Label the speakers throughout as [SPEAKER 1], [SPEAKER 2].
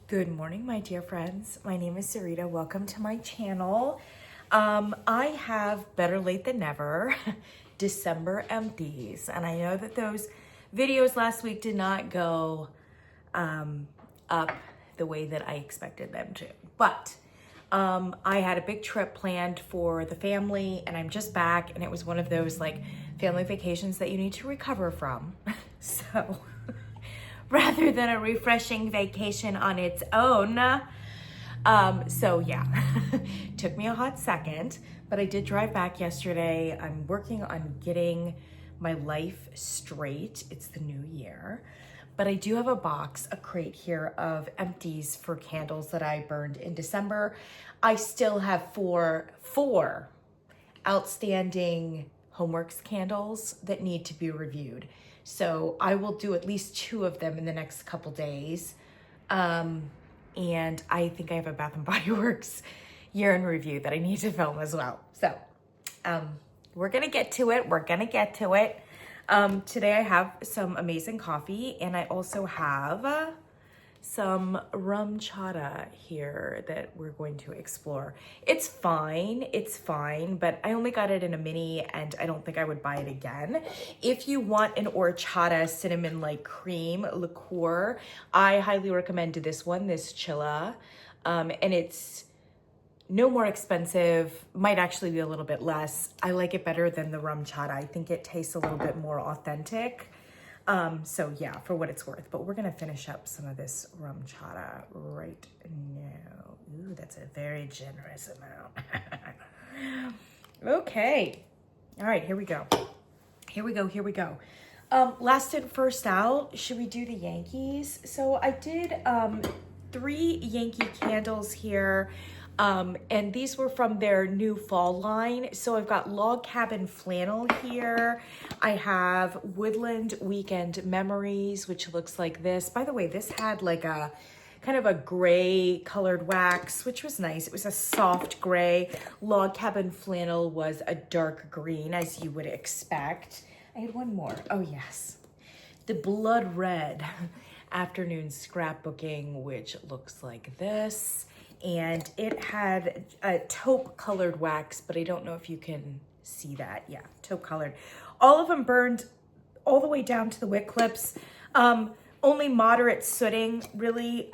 [SPEAKER 1] Good morning, my dear friends. My name is Sarita. Welcome to my channel. I have better late than never December empties, and I know that those videos last week did not go up the way that I expected them to, but I had a big trip planned for the family, and I'm just back, and it was one of those like family vacations that you need to recover from. So rather than a refreshing vacation on its own. So yeah, took me a hot second, but I did drive back yesterday. I'm working on getting my life straight. It's the new year, but I do have a crate here of empties for candles that I burned in December. I still have four outstanding Homeworx candles that need to be reviewed. So I will do at least 2 of them in the next couple days. And I think I have a Bath & Body Works year in review that I need to film as well. So we're gonna get to it. Today I have some amazing coffee, and I also have some rum chata here that we're going to explore. It's fine, but I only got it in a mini, and I don't think I would buy it again. If you want an horchata cinnamon like cream liqueur, I highly recommend this one, this Chilla, and it's no more expensive, might actually be a little bit less. I like it better than the rum chata. I think it tastes a little bit more authentic. So yeah, for what it's worth, but we're gonna finish up some of this rum chata right now. Ooh, that's a very generous amount. Okay, all right, here we go. Last in, first out. Should we do the Yankees? So I did 3 Yankee candles here. And these were from their new fall line. So I've got Log Cabin Flannel here. I have Woodland Weekend Memories, which looks like this. By the way, this had like a kind of a gray colored wax, which was nice. It was a soft gray. Log Cabin Flannel was a dark green, as you would expect. I had one more. Oh yes, the Blood Red Afternoon Scrapbooking, which looks like this. And it had a taupe colored wax, but I don't know if you can see that. Yeah, taupe colored. All of them burned all the way down to the wick clips. Only moderate sooting, really.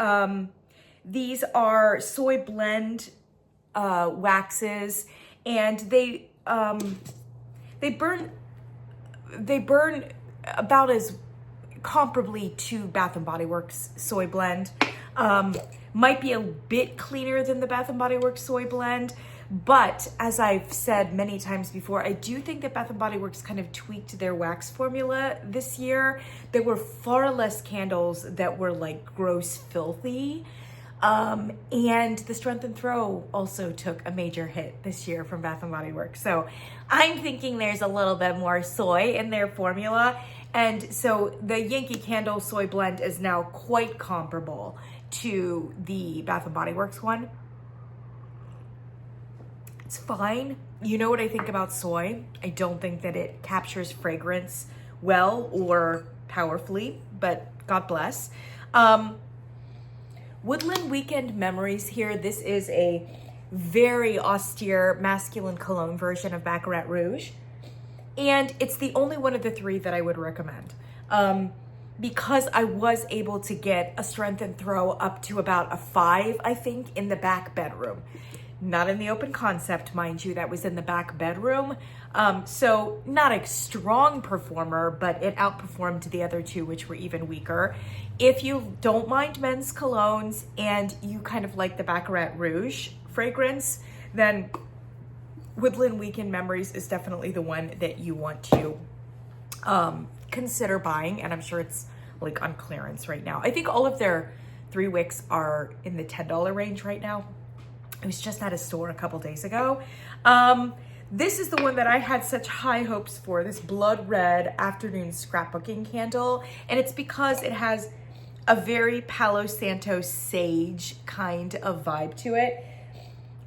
[SPEAKER 1] These are soy blend waxes, and they burn about as comparably to Bath & Body Works soy blend. Might be a bit cleaner than the Bath & Body Works soy blend, but as I've said many times before, I do think that Bath & Body Works kind of tweaked their wax formula this year. There were far less candles that were like gross filthy, and the Strength and Throw also took a major hit this year from Bath & Body Works. So I'm thinking there's a little bit more soy in their formula, and so the Yankee Candle soy blend is now quite comparable to the Bath & Body Works one. It's fine. You know what I think about soy? I don't think that it captures fragrance well or powerfully, but God bless. Woodland Weekend Memories here. This is a very austere masculine cologne version of Baccarat Rouge. And it's the only one of the 3 that I would recommend. Because I was able to get a Strength and Throw up to about a 5, I think, in the back bedroom. Not in the open concept, mind you, that was in the back bedroom. So not a strong performer, but it outperformed the other 2, which were even weaker. If you don't mind men's colognes and you kind of like the Baccarat Rouge fragrance, then Woodland Weekend Memories is definitely the one that you want to consider buying, and I'm sure it's like on clearance right now. I think all of their 3 wicks are in the $10 range right now. I was just at a store a couple days ago. This is the one that I had such high hopes for, this Blood Red Afternoon Scrapbooking candle, and it's because it has a very Palo Santo sage kind of vibe to it.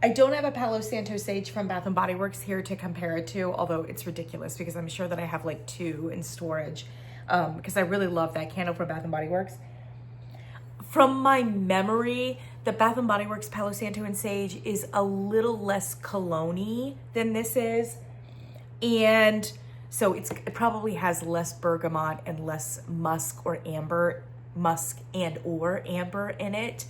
[SPEAKER 1] I don't have a Palo Santo Sage from Bath & Body Works here to compare it to, although it's ridiculous because I'm sure that I have like 2 in storage because I really love that candle from Bath & Body Works. From my memory, the Bath and Body Works Palo Santo and Sage is a little less cologne-y than this is. And so it probably has less bergamot and less musk or amber in it.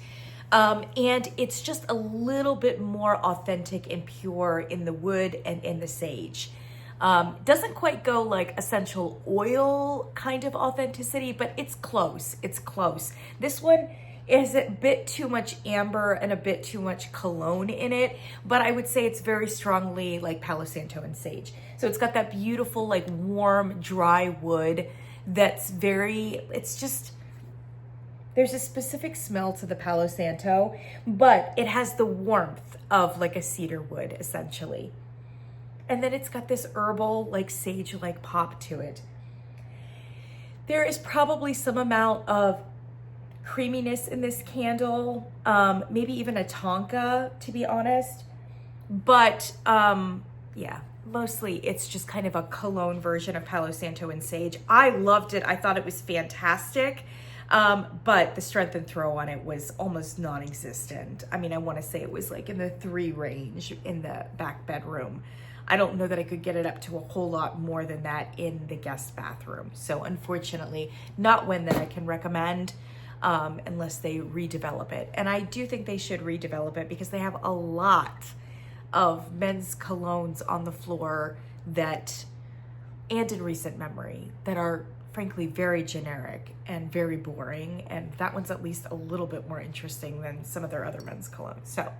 [SPEAKER 1] And it's just a little bit more authentic and pure in the wood and in the sage. Doesn't quite go like essential oil kind of authenticity, but it's close. It's close. This one is a bit too much amber and a bit too much cologne in it, but I would say it's very strongly like Palo Santo and sage. So it's got that beautiful, like warm, dry wood that's it's just, there's a specific smell to the Palo Santo, but it has the warmth of like a cedar wood, essentially. And then it's got this herbal, like sage-like pop to it. There is probably some amount of creaminess in this candle, maybe even a tonka, to be honest. But yeah, mostly it's just kind of a cologne version of Palo Santo and sage. I loved it. I thought it was fantastic. But the strength and throw on it was almost non-existent. I mean, I want to say it was like in the 3 range in the back bedroom. I don't know that I could get it up to a whole lot more than that in the guest bathroom. So unfortunately, not one that I can recommend unless they redevelop it. And I do think they should redevelop it because they have a lot of men's colognes on the floor that, and in recent memory, that are frankly very generic and very boring. And that one's at least a little bit more interesting than some of their other men's colognes. So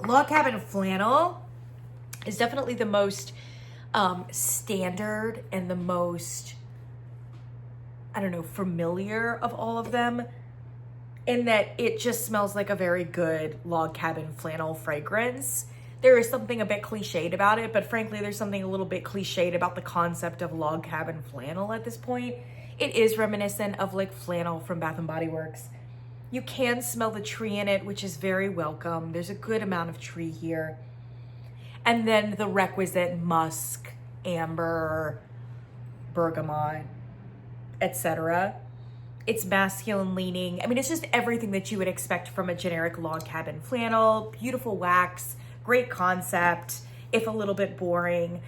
[SPEAKER 1] Log Cabin Flannel is definitely the most standard and the most, I don't know, familiar of all of them, in that it just smells like a very good log cabin flannel fragrance. There is something a bit cliched about it, but frankly, there's something a little bit cliched about the concept of log cabin flannel at this point. It is reminiscent of like flannel from Bath and Body Works. You can smell the tree in it, which is very welcome. There's a good amount of tree here. And then the requisite musk, amber, bergamot, etc. It's masculine leaning. I mean, it's just everything that you would expect from a generic log cabin flannel. Beautiful wax, great concept, if a little bit boring.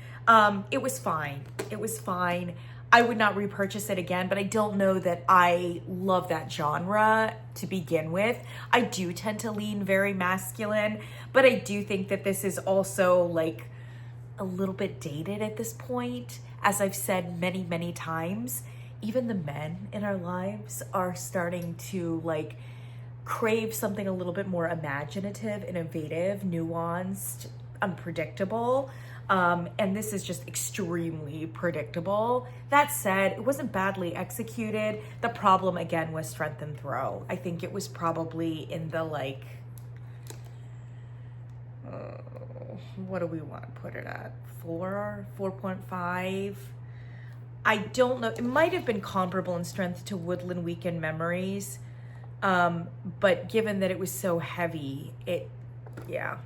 [SPEAKER 1] It was fine. It was fine. I would not repurchase it again, but I don't know that I love that genre to begin with. I do tend to lean very masculine, but I do think that this is also like a little bit dated at this point. As I've said many, many times, even the men in our lives are starting to like crave something a little bit more imaginative, innovative, nuanced, unpredictable. And this is just extremely predictable. That said, it wasn't badly executed. The problem again was strength and throw. I think it was probably in the like, what do we want to put it at? 4.5. I don't know. It might have been comparable in strength to Woodland Weekend Memories. But given that it was so heavy, yeah,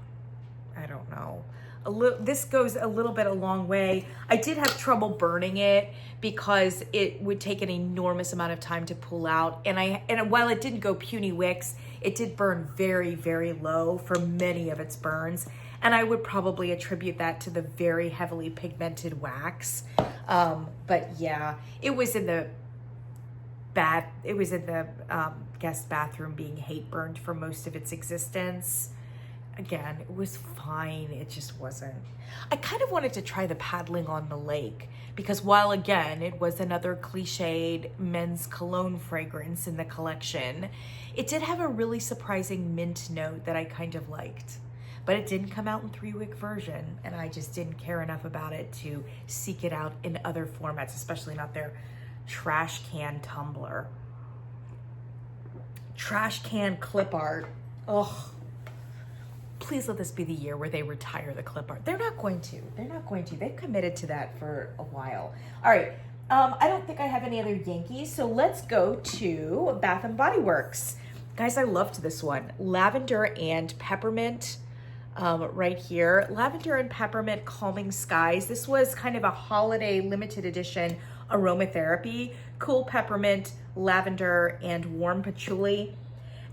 [SPEAKER 1] I don't know. This goes a little bit a long way. I did have trouble burning it because it would take an enormous amount of time to pull out. And while it didn't go puny wicks, it did burn very, very low for many of its burns. And I would probably attribute that to the very heavily pigmented wax. But yeah, it was in the guest bathroom being hate burned for most of its existence. Again, it was fine. It just wasn't. I kind of wanted to try the paddling on the lake because while again, it was another cliched men's cologne fragrance in the collection, it did have a really surprising mint note that I kind of liked, but it didn't come out in 3-wick version. And I just didn't care enough about it to seek it out in other formats, especially not their trash can tumbler. Trash can clip art. Ugh. Please let this be the year where they retire the clip art. They're not going to. They're not going to. They've committed to that for a while. All right. I don't think I have any other Yankees, so let's go to Bath and Body Works. Guys, I loved this one. Lavender and peppermint right here. Lavender and peppermint calming skies. This was kind of a holiday limited edition aromatherapy: cool peppermint, lavender, and warm patchouli.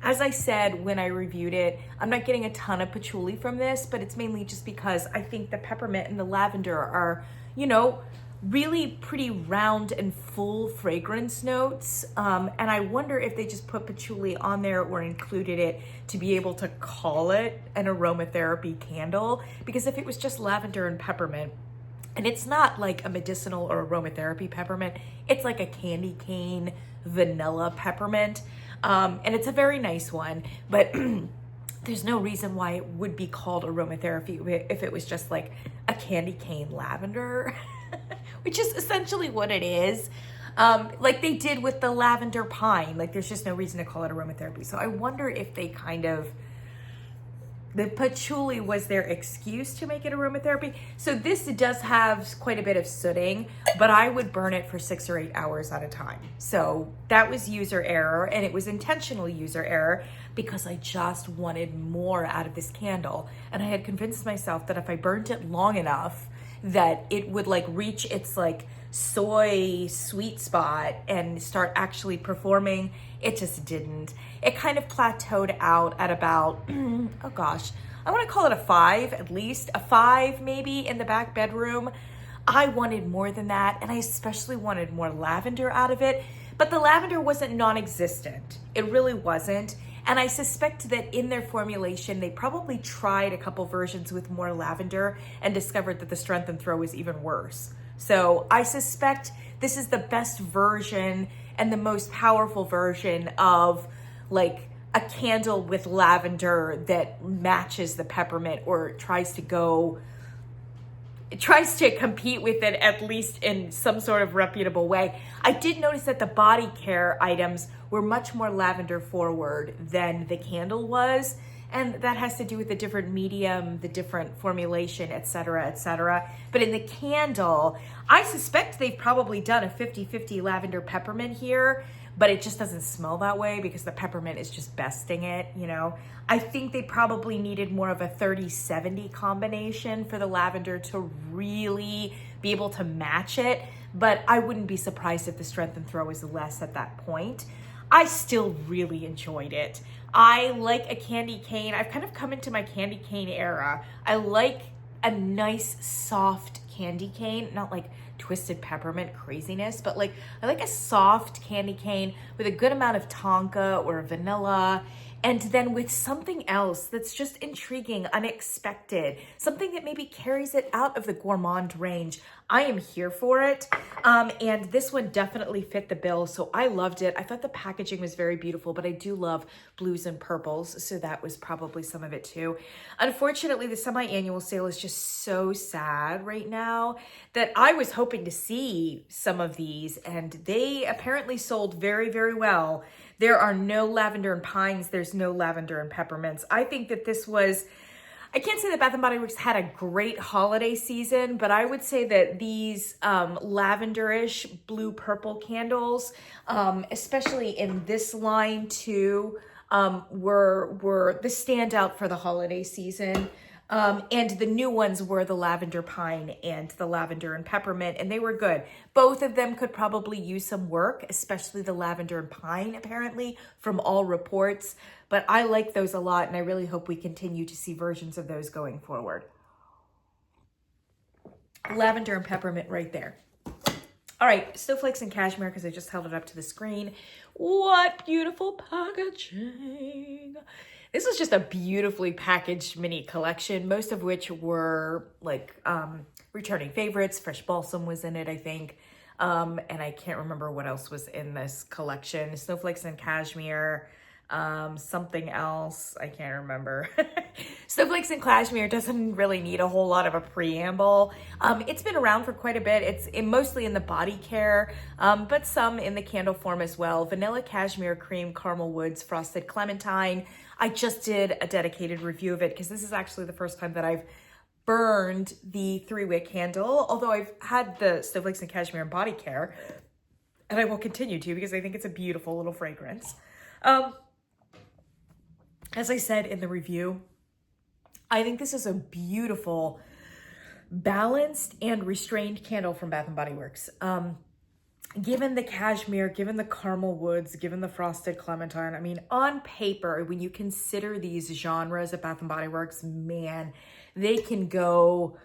[SPEAKER 1] As I said when I reviewed it, I'm not getting a ton of patchouli from this, but it's mainly just because I think the peppermint and the lavender are, you know, really pretty round and full fragrance notes. And I wonder if they just put patchouli on there or included it to be able to call it an aromatherapy candle. Because if it was just lavender and peppermint, and it's not like a medicinal or aromatherapy peppermint, it's like a candy cane vanilla peppermint. And it's a very nice one, but there's no reason why it would be called aromatherapy if it was just like a candy cane lavender, which is essentially what it is. Like they did with the lavender pine. Like there's just no reason to call it aromatherapy. So I wonder if they the patchouli was their excuse to make it aromatherapy. So this does have quite a bit of sooting, but I would burn it for 6 or 8 hours at a time. So that was user error, and it was intentional user error because I just wanted more out of this candle. And I had convinced myself that if I burnt it long enough, that it would like reach its like soy sweet spot and start actually performing. It just didn't. It kind of plateaued out at about, oh gosh, I want to call it a 5, at least a 5 maybe in the back bedroom. I wanted more than that, and I especially wanted more lavender out of it, but the lavender wasn't non-existent. It really wasn't. And I suspect that in their formulation, they probably tried a couple versions with more lavender and discovered that the strength and throw was even worse. So I suspect this is the best version and the most powerful version of like a candle with lavender that matches the peppermint or tries to compete with it, at least in some sort of reputable way. I did notice that the body care items were much more lavender forward than the candle was. And that has to do with the different medium, the different formulation, et cetera, et cetera. But in the candle, I suspect they've probably done a 50-50 lavender peppermint here, but it just doesn't smell that way because the peppermint is just besting it, you know. I think they probably needed more of a 30-70 combination for the lavender to really be able to match it, but I wouldn't be surprised if the strength and throw is less at that point. I still really enjoyed it. I like a candy cane. I've kind of come into my candy cane era. I like a nice soft candy cane, not like twisted peppermint craziness, but like I like a soft candy cane with a good amount of tonka or vanilla, and then with something else that's just intriguing, unexpected, something that maybe carries it out of the gourmand range. I am here for it. And this one definitely fit the bill, so I loved it. I thought the packaging was very beautiful, but I do love blues and purples, so that was probably some of it too. Unfortunately, the semi-annual sale is just so sad right now that I was hoping to see some of these, and they apparently sold very, very well. There are no lavender and pines. There's no lavender and peppermints. I think that this was, I can't say that Bath & Body Works had a great holiday season, but I would say that these lavenderish blue-purple candles, especially in this line too, were the standout for the holiday season. And the new ones were the lavender pine and the lavender and peppermint, and they were good. Both of them could probably use some work, especially the lavender and pine, apparently, from all reports. But I like those a lot, and I really hope we continue to see versions of those going forward. Lavender and peppermint right there. All right, snowflakes and cashmere, because I just held it up to the screen. What beautiful packaging. This was just a beautifully packaged mini collection, most of which were like returning favorites. Fresh balsam was in it, I think. And I can't remember what else was in this collection. Snowflakes and cashmere, something else, I can't remember. Snowflakes and cashmere doesn't really need a whole lot of a preamble. It's been around for quite a bit. It's mostly in the body care, but some in the candle form as well. Vanilla cashmere cream, caramel woods, frosted clementine. I just did a dedicated review of it because this is actually the first time that I've burned the 3-wick candle, although I've had the snowflakes and cashmere and body care, and I will continue to because I think it's a beautiful little fragrance. As I said in the review, I think this is a beautiful, balanced and restrained candle from Bath & Body Works. given the cashmere, given the caramel woods, given the frosted clementine, I mean, on paper, when you consider these genres of Bath & Body Works, man, they can go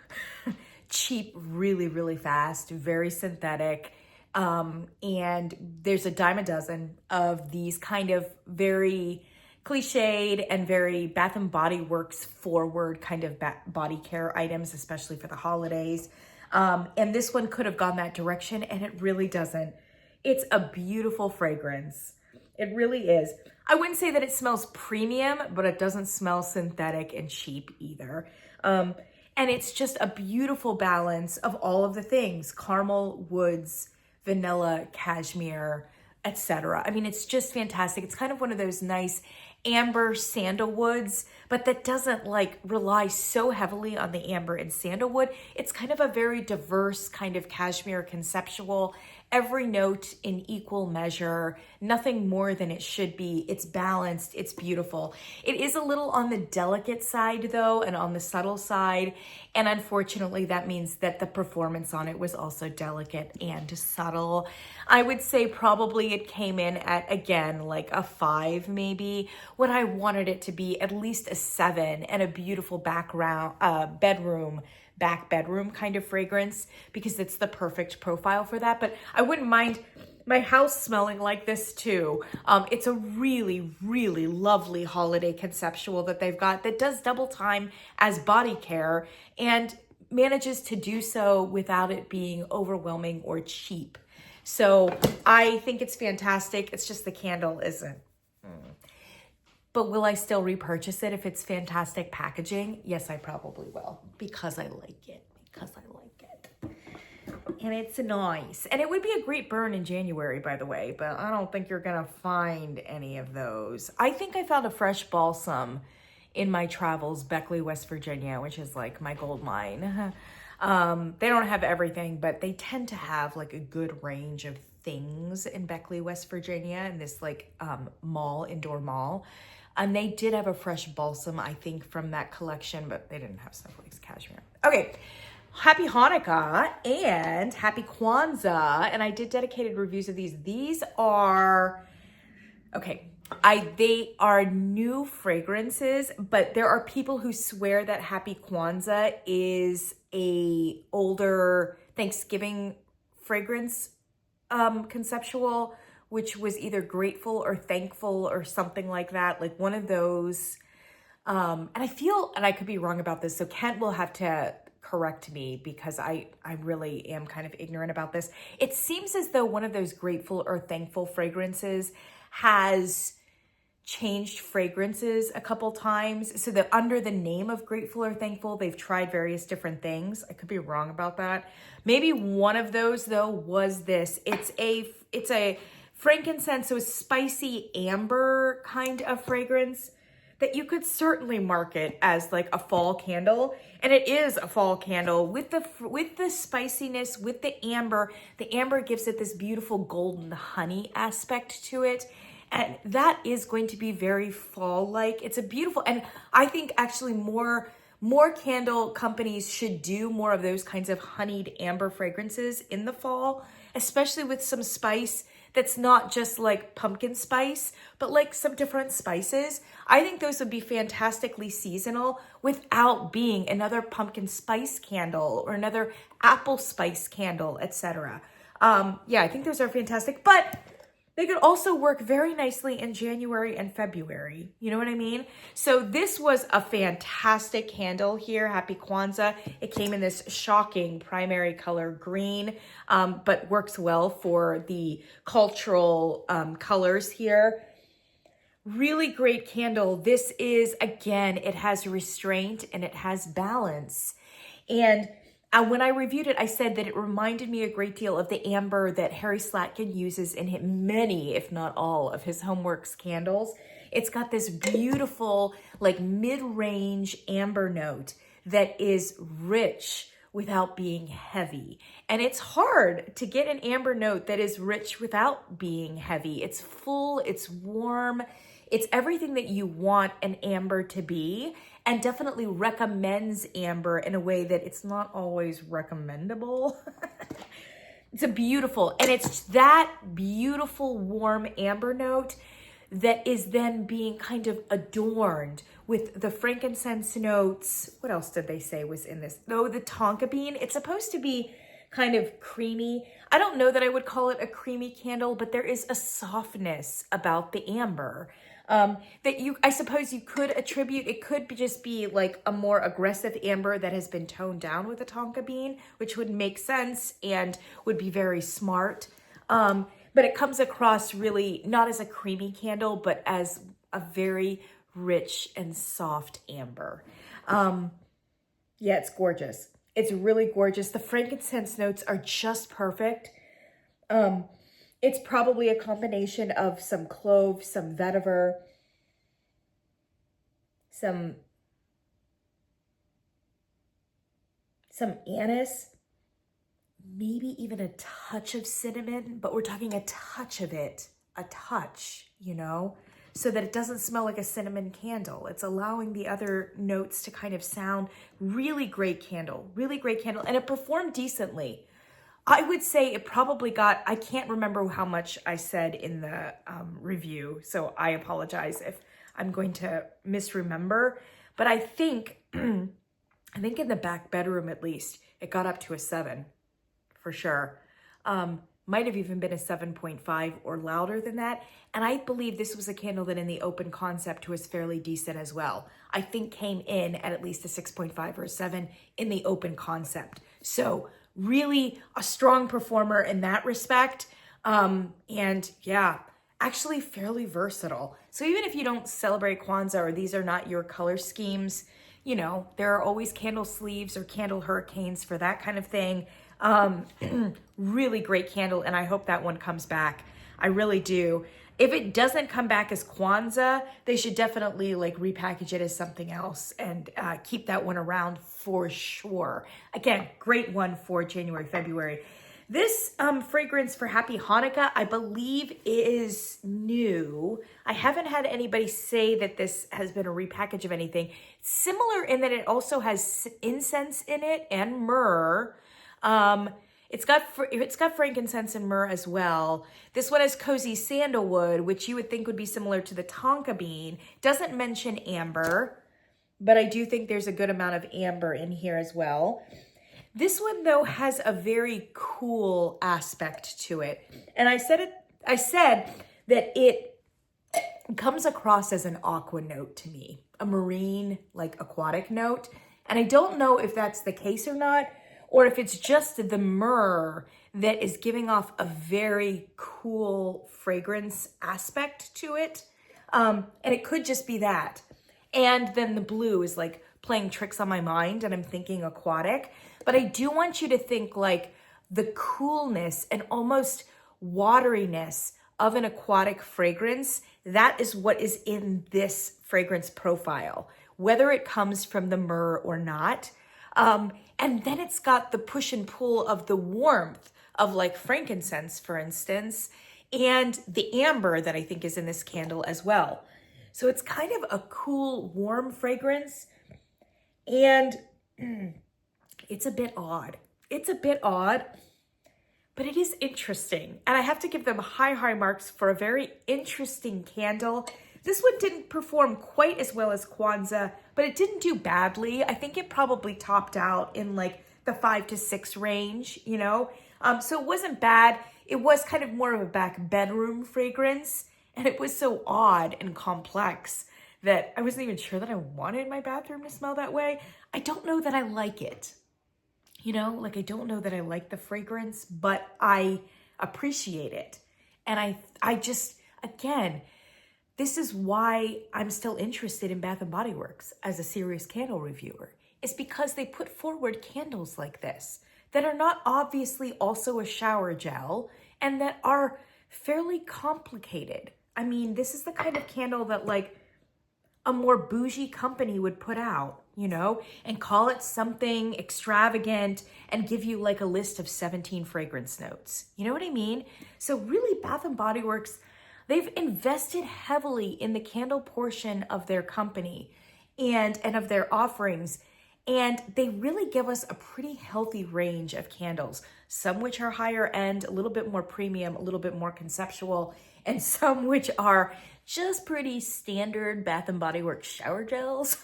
[SPEAKER 1] cheap really, really fast, very synthetic. And there's a dime a dozen of these kind of very cliched and very Bath & Body Works forward kind of body care items, especially for the holidays. And this one could have gone that direction, and it really doesn't. It's a beautiful fragrance. It really is. I wouldn't say that it smells premium, but it doesn't smell synthetic and cheap either. And it's just a beautiful balance of all of the things: caramel, woods, vanilla, cashmere, etc. I mean, it's just fantastic. It's kind of one of those nice amber sandalwoods, but that doesn't like rely so heavily on the amber and sandalwood. It's kind of a very diverse kind of cashmere conceptual, every note in equal measure, nothing more than it should be. It's balanced, it's beautiful. It is a little on the delicate side though, and on the subtle side. And unfortunately, that means that the performance on it was also delicate and subtle. I would say probably it came in at, again, like a 5 maybe, when I wanted it to be at least a 7, and a beautiful background, back bedroom kind of fragrance, because it's the perfect profile for that. But I wouldn't mind my house smelling like this too. It's a really, really lovely holiday conceptual that they've got that does double time as body care and manages to do so without it being overwhelming or cheap. So I think it's fantastic. It's just the candle isn't. But will I still repurchase it if it's fantastic packaging? Yes, I probably will, because I like it, And it's nice. And it would be a great burn in January, by the way, but I don't think you're gonna find any of those. I think I found a fresh balsam in my travels, Beckley, West Virginia, which is like my gold mine. They don't have everything, but they tend to have like a good range of things in Beckley, West Virginia, in this like mall, indoor mall. And they did have a fresh balsam, I think, from that collection, but they didn't have Snowflakes cashmere. Okay, happy Hanukkah and happy Kwanzaa. And I did dedicated reviews of these. These are, okay, they are new fragrances, but there are people who swear that happy Kwanzaa is a older Thanksgiving fragrance conceptual, which was either grateful or thankful or something like that, like one of those. And I feel, and I could be wrong about this, so Kent will have to correct me because I really am kind of ignorant about this. It seems as though one of those grateful or thankful fragrances has changed fragrances a couple times, so that under the name of grateful or thankful, they've tried various different things. I could be wrong about that. Maybe one of those though was this. It's a frankincense, so a spicy amber kind of fragrance that you could certainly market as like a fall candle. And it is a fall candle with the spiciness, with the amber. The amber gives it this beautiful golden honey aspect to it. And that is going to be very fall-like. It's a beautiful, and I think actually more candle companies should do more of those kinds of honeyed amber fragrances in the fall, especially with some spice that's not just like pumpkin spice, but like some different spices. I think those would be fantastically seasonal without being another pumpkin spice candle or another apple spice candle, etc. Yeah, I think those are fantastic, but they could also work very nicely in January and February. You know what I mean? So this was a fantastic candle here, Happy Kwanzaa. It came in this shocking primary color green, but works well for the cultural colors here. Really great candle. This is, again, it has restraint and it has balance. And when I reviewed it, I said that it reminded me a great deal of the amber that Harry Slatkin uses in many, if not all, of his Homeworx candles. It's got this beautiful, like mid-range amber note that is rich without being heavy. And it's hard to get an amber note that is rich without being heavy. It's full, it's warm, it's everything that you want an amber to be, and definitely recommends amber in a way that it's not always recommendable. It's a beautiful, and it's that beautiful warm amber note that is then being kind of adorned with the frankincense notes. What else did they say was in this? Oh, the tonka bean. It's supposed to be kind of creamy. I don't know that I would call it a creamy candle, but there is a softness about the amber that I suppose you could attribute. It could just be like a more aggressive amber that has been toned down with a tonka bean, which would make sense and would be very smart. But it comes across really not as a creamy candle, but as a very rich and soft amber. Yeah, it's gorgeous. It's really gorgeous. The frankincense notes are just perfect. It's probably a combination of some clove, some vetiver, some anise, maybe even a touch of cinnamon, but we're talking a touch of it, a touch, you know, so that it doesn't smell like a cinnamon candle. It's allowing the other notes to kind of sound really great candle, and it performed decently. I would say it probably got, I can't remember how much I said in the review, so I apologize if I'm going to misremember, but I think in the back bedroom at least, it got up to a 7 for sure. Might have even been a 7.5 or louder than that. And I believe this was a candle that in the open concept was fairly decent as well. I think came in at least a 6.5 or a 7 in the open concept. So really a strong performer in that respect. And yeah, actually fairly versatile. So even if you don't celebrate Kwanzaa or these are not your color schemes, you know, there are always candle sleeves or candle hurricanes for that kind of thing. Really great candle, and I hope that one comes back. I really do. If it doesn't come back as Kwanzaa, they should definitely like repackage it as something else and keep that one around for sure. Again, great one for January, February. This fragrance for Happy Hanukkah, I believe is new. I haven't had anybody say that this has been a repackage of anything. Similar in that it also has incense in it and myrrh. It's got frankincense and myrrh as well. This one has cozy sandalwood, which you would think would be similar to the tonka bean. Doesn't mention amber, but I do think there's a good amount of amber in here as well. This one though has a very cool aspect to it. And I said that it comes across as an aqua note to me, a marine, like aquatic note. And I don't know if that's the case or not, or if it's just the myrrh that is giving off a very cool fragrance aspect to it. And it could just be that. And then the blue is like playing tricks on my mind and I'm thinking aquatic. But I do want you to think like the coolness and almost wateriness of an aquatic fragrance. That is what is in this fragrance profile, whether it comes from the myrrh or not. And then it's got the push and pull of the warmth of like frankincense, for instance, and the amber that I think is in this candle as well. So it's kind of a cool, warm fragrance. And it's a bit odd. It's a bit odd, but it is interesting. And I have to give them high marks for a very interesting candle. This one didn't perform quite as well as Kwanzaa, but it didn't do badly. I think it probably topped out in like the 5 to 6 range, you know? So it wasn't bad. It was kind of more of a back bedroom fragrance, and it was so odd and complex that I wasn't even sure that I wanted my bathroom to smell that way. I don't know that I like it. You know, like I don't know that I like the fragrance, but I appreciate it. And I just, again, this is why I'm still interested in Bath & Body Works as a serious candle reviewer. It's because they put forward candles like this that are not obviously also a shower gel and that are fairly complicated. I mean, this is the kind of candle that like a more bougie company would put out, you know, and call it something extravagant and give you like a list of 17 fragrance notes. You know what I mean? So really Bath & Body Works, they've invested heavily in the candle portion of their company and of their offerings. And they really give us a pretty healthy range of candles. some which are higher end, a little bit more premium, a little bit more conceptual, and some which are just pretty standard Bath and Body Works shower gels.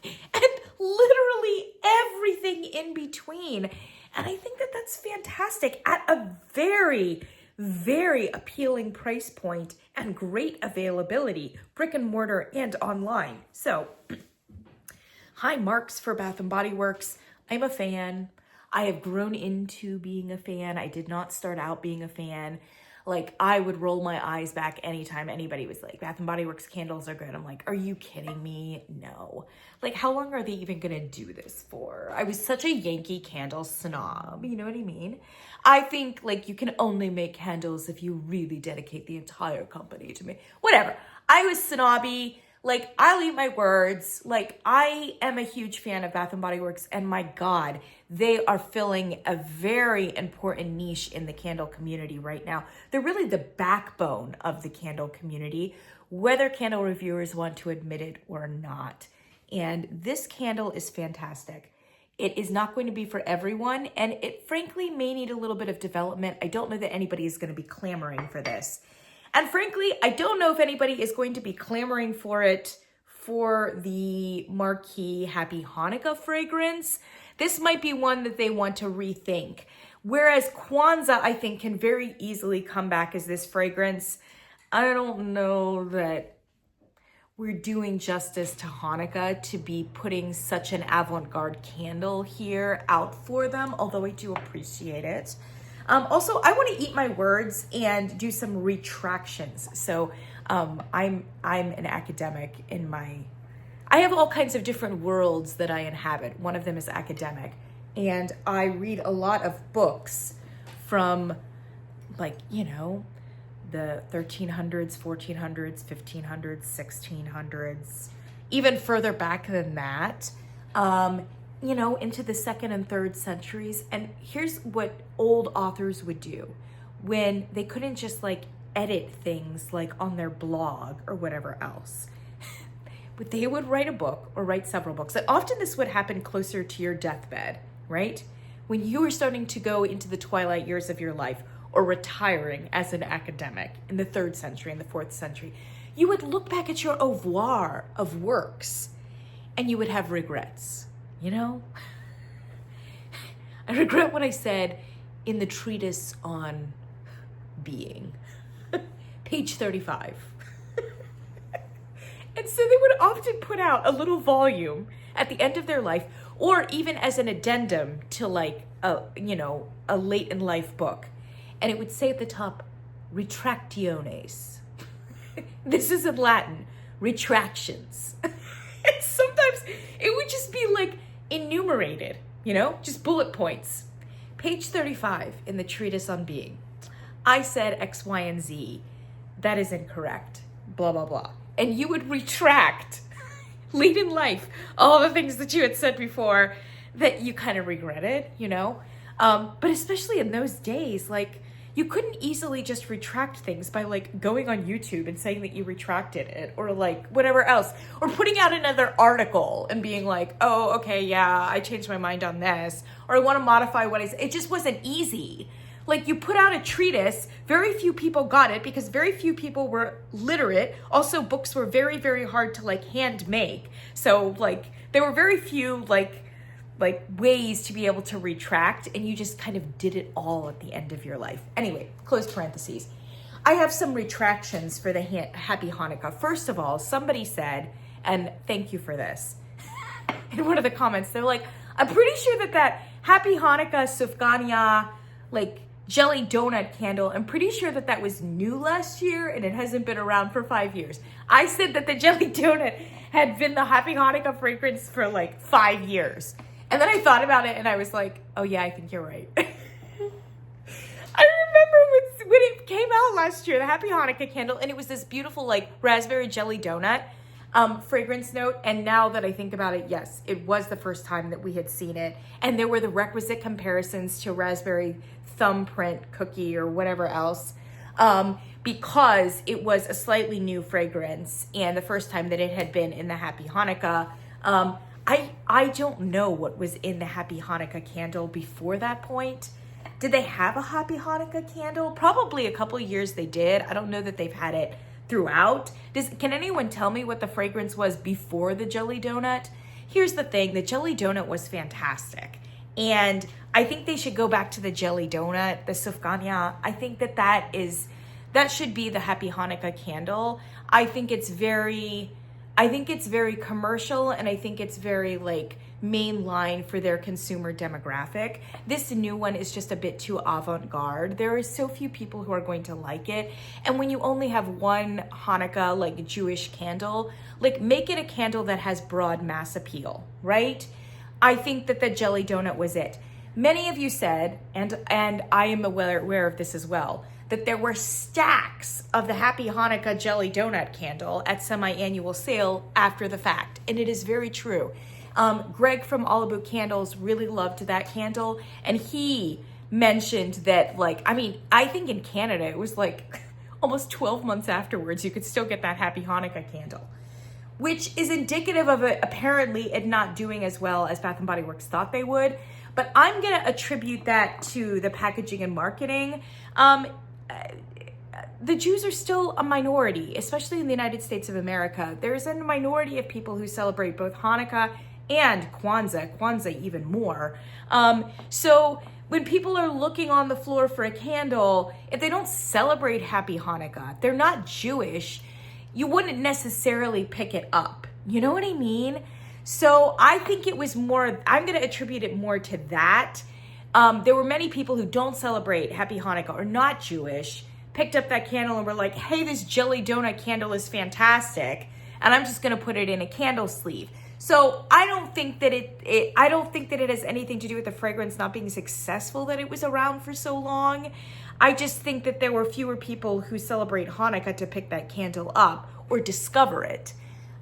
[SPEAKER 1] And literally everything in between. And I think that that's fantastic at a very, very appealing price point and great availability, brick and mortar and online. So high marks for Bath and Body Works. I'm a fan. I have grown into being a fan. I did not start out being a fan. Like, I would roll my eyes back anytime anybody was like, Bath and Body Works candles are good. I'm like, are you kidding me? No. Like, how long are they even gonna do this for? I was such a Yankee Candle snob, you know what I mean? I think, like, you can only make candles if you really dedicate the entire company to me. Whatever. I was snobby. Like, I'll eat my words. Like, I am a huge fan of Bath and Body Works, and my God, they are filling a very important niche in the candle community right now. They're really the backbone of the candle community, whether candle reviewers want to admit it or not. And this candle is fantastic. It is not going to be for everyone, and it frankly may need a little bit of development. I don't know that anybody is going to be clamoring for this. And frankly, I don't know if anybody is going to be clamoring for it for the marquee Happy Hanukkah fragrance. This might be one that they want to rethink. Whereas Kwanzaa, I think, can very easily come back as this fragrance. I don't know that we're doing justice to Hanukkah to be putting such an avant-garde candle here out for them, although I do appreciate it. Also, I want to eat my words and do some retractions. So I'm an academic in I have all kinds of different worlds that I inhabit. One of them is academic. And I read a lot of books from, like, you know, the 1300s, 1400s, 1500s, 1600s, even further back than that. You know, into the 2nd and 3rd centuries. And here's what old authors would do when they couldn't just like edit things like on their blog or whatever else. But they would write a book or write several books. And often this would happen closer to your deathbed, right? When you were starting to go into the twilight years of your life or retiring as an academic in the 3rd century and the 4th century, you would look back at your oeuvre of works and you would have regrets. You know, I regret what I said in the treatise on being, page 35. And so they would often put out a little volume at the end of their life, or even as an addendum to like a late in life book. And it would say at the top, Retractiones. This is in Latin, Retractions. And sometimes it would just be like enumerated, you know, just bullet points. Page 35 in the treatise on being. I said X, Y, and Z. That is incorrect. Blah, blah, blah. And you would retract late in life all the things that you had said before that you kind of regretted, you know? But especially in those days, like, you couldn't easily just retract things by like going on YouTube and saying that you retracted it or like whatever else, or putting out another article and being like, oh, okay, yeah, I changed my mind on this, or I want to modify what I said. It just wasn't easy. Like, you put out a treatise, very few people got it because very few people were literate. Also, books were very, very hard to like hand make. So like there were very few like ways to be able to retract, and you just kind of did it all at the end of your life. Anyway, close parentheses. I have some retractions for the Happy Hanukkah. First of all, somebody said, and thank you for this, in one of the comments, they're like, I'm pretty sure that Happy Hanukkah Sufgania, like, jelly donut candle, I'm pretty sure that was new last year and it hasn't been around for 5 years. I said that the jelly donut had been the Happy Hanukkah fragrance for like 5 years. And then I thought about it and I was like, oh yeah, I think you're right. I remember when it came out last year, the Happy Hanukkah candle, and it was this beautiful like raspberry jelly donut fragrance note. And now that I think about it, yes, it was the first time that we had seen it. And there were the requisite comparisons to raspberry thumbprint cookie or whatever else, because it was a slightly new fragrance and the first time that it had been in the Happy Hanukkah. I don't know what was in the Happy Hanukkah candle before that point. Did they have a Happy Hanukkah candle? Probably a couple of years they did. I don't know that they've had it throughout. Can anyone tell me what the fragrance was before the jelly donut? Here's the thing, the jelly donut was fantastic. And I think they should go back to the jelly donut, the sufgania. I think that should be the Happy Hanukkah candle. I think it's very commercial, and I think it's very like mainline for their consumer demographic. This new one is just a bit too avant-garde. There are so few people who are going to like it. And when you only have one Hanukkah, like Jewish candle, like make it a candle that has broad mass appeal, right? I think that the jelly donut was it. Many of you said, and I am aware of this as well, that there were stacks of the Happy Hanukkah jelly donut candle at semi-annual sale after the fact. And it is very true. Greg from All About Candles really loved that candle. And he mentioned that, like, I mean, I think in Canada, it was like almost 12 months afterwards, you could still get that Happy Hanukkah candle, which is indicative of it, apparently it not doing as well as Bath & Body Works thought they would. But I'm gonna attribute that to the packaging and marketing. The Jews are still a minority, especially in the United States of America. There's a minority of people who celebrate both Hanukkah and Kwanzaa even more. So when people are looking on the floor for a candle, if they don't celebrate Happy Hanukkah, if they're not Jewish, you wouldn't necessarily pick it up. You know what I mean? So I think it was more, I'm going to attribute it more to that. There were many people who don't celebrate Happy Hanukkah or not Jewish, picked up that candle and were like, hey, this jelly donut candle is fantastic, and I'm just going to put it in a candle sleeve. So I don't think that it has anything to do with the fragrance not being successful, that it was around for so long. I just think that there were fewer people who celebrate Hanukkah to pick that candle up or discover it.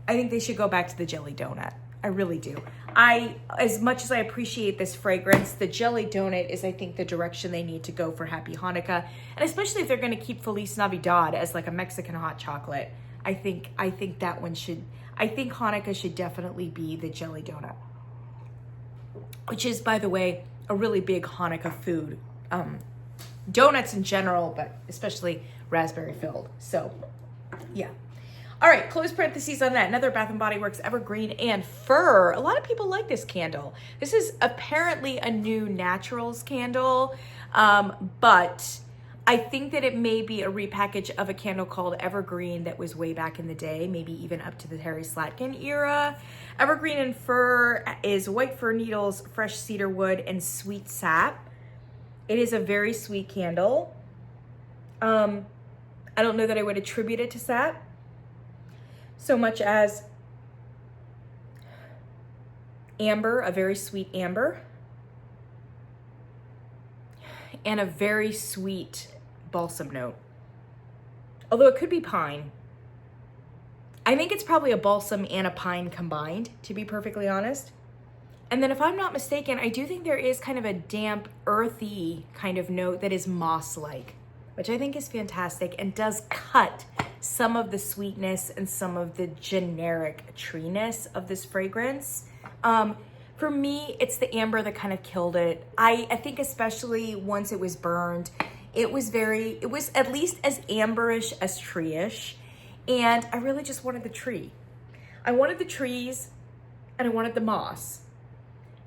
[SPEAKER 1] I think they should go back to the jelly donut. I really do. As much as I appreciate this fragrance, the jelly donut is, I think, the direction they need to go for Happy Hanukkah. And especially if they're going to keep Feliz Navidad as like a Mexican hot chocolate, I think that one should, I think Hanukkah should definitely be the jelly donut, which is, by the way, a really big Hanukkah food. Donuts in general, but especially raspberry filled. So, yeah. All right, close parentheses on that. Another Bath & Body Works Evergreen and Fur. A lot of people like this candle. This is apparently a new naturals candle, but I think that it may be a repackage of a candle called Evergreen that was way back in the day, maybe even up to the Harry Slatkin era. Evergreen and Fur is white fir needles, fresh cedar wood, and sweet sap. It is a very sweet candle. I don't know that I would attribute it to sap so much as amber, a very sweet amber, and a very sweet balsam note. Although it could be pine. I think it's probably a balsam and a pine combined, to be perfectly honest. And then if I'm not mistaken, I do think there is kind of a damp, earthy kind of note that is moss-like, which I think is fantastic and does cut some of the sweetness and some of the generic treeness of this fragrance. For me, it's the amber that kind of killed it. I think especially once it was burned, it was at least as amberish as tree-ish. And I really just wanted the tree. I wanted the trees and I wanted the moss.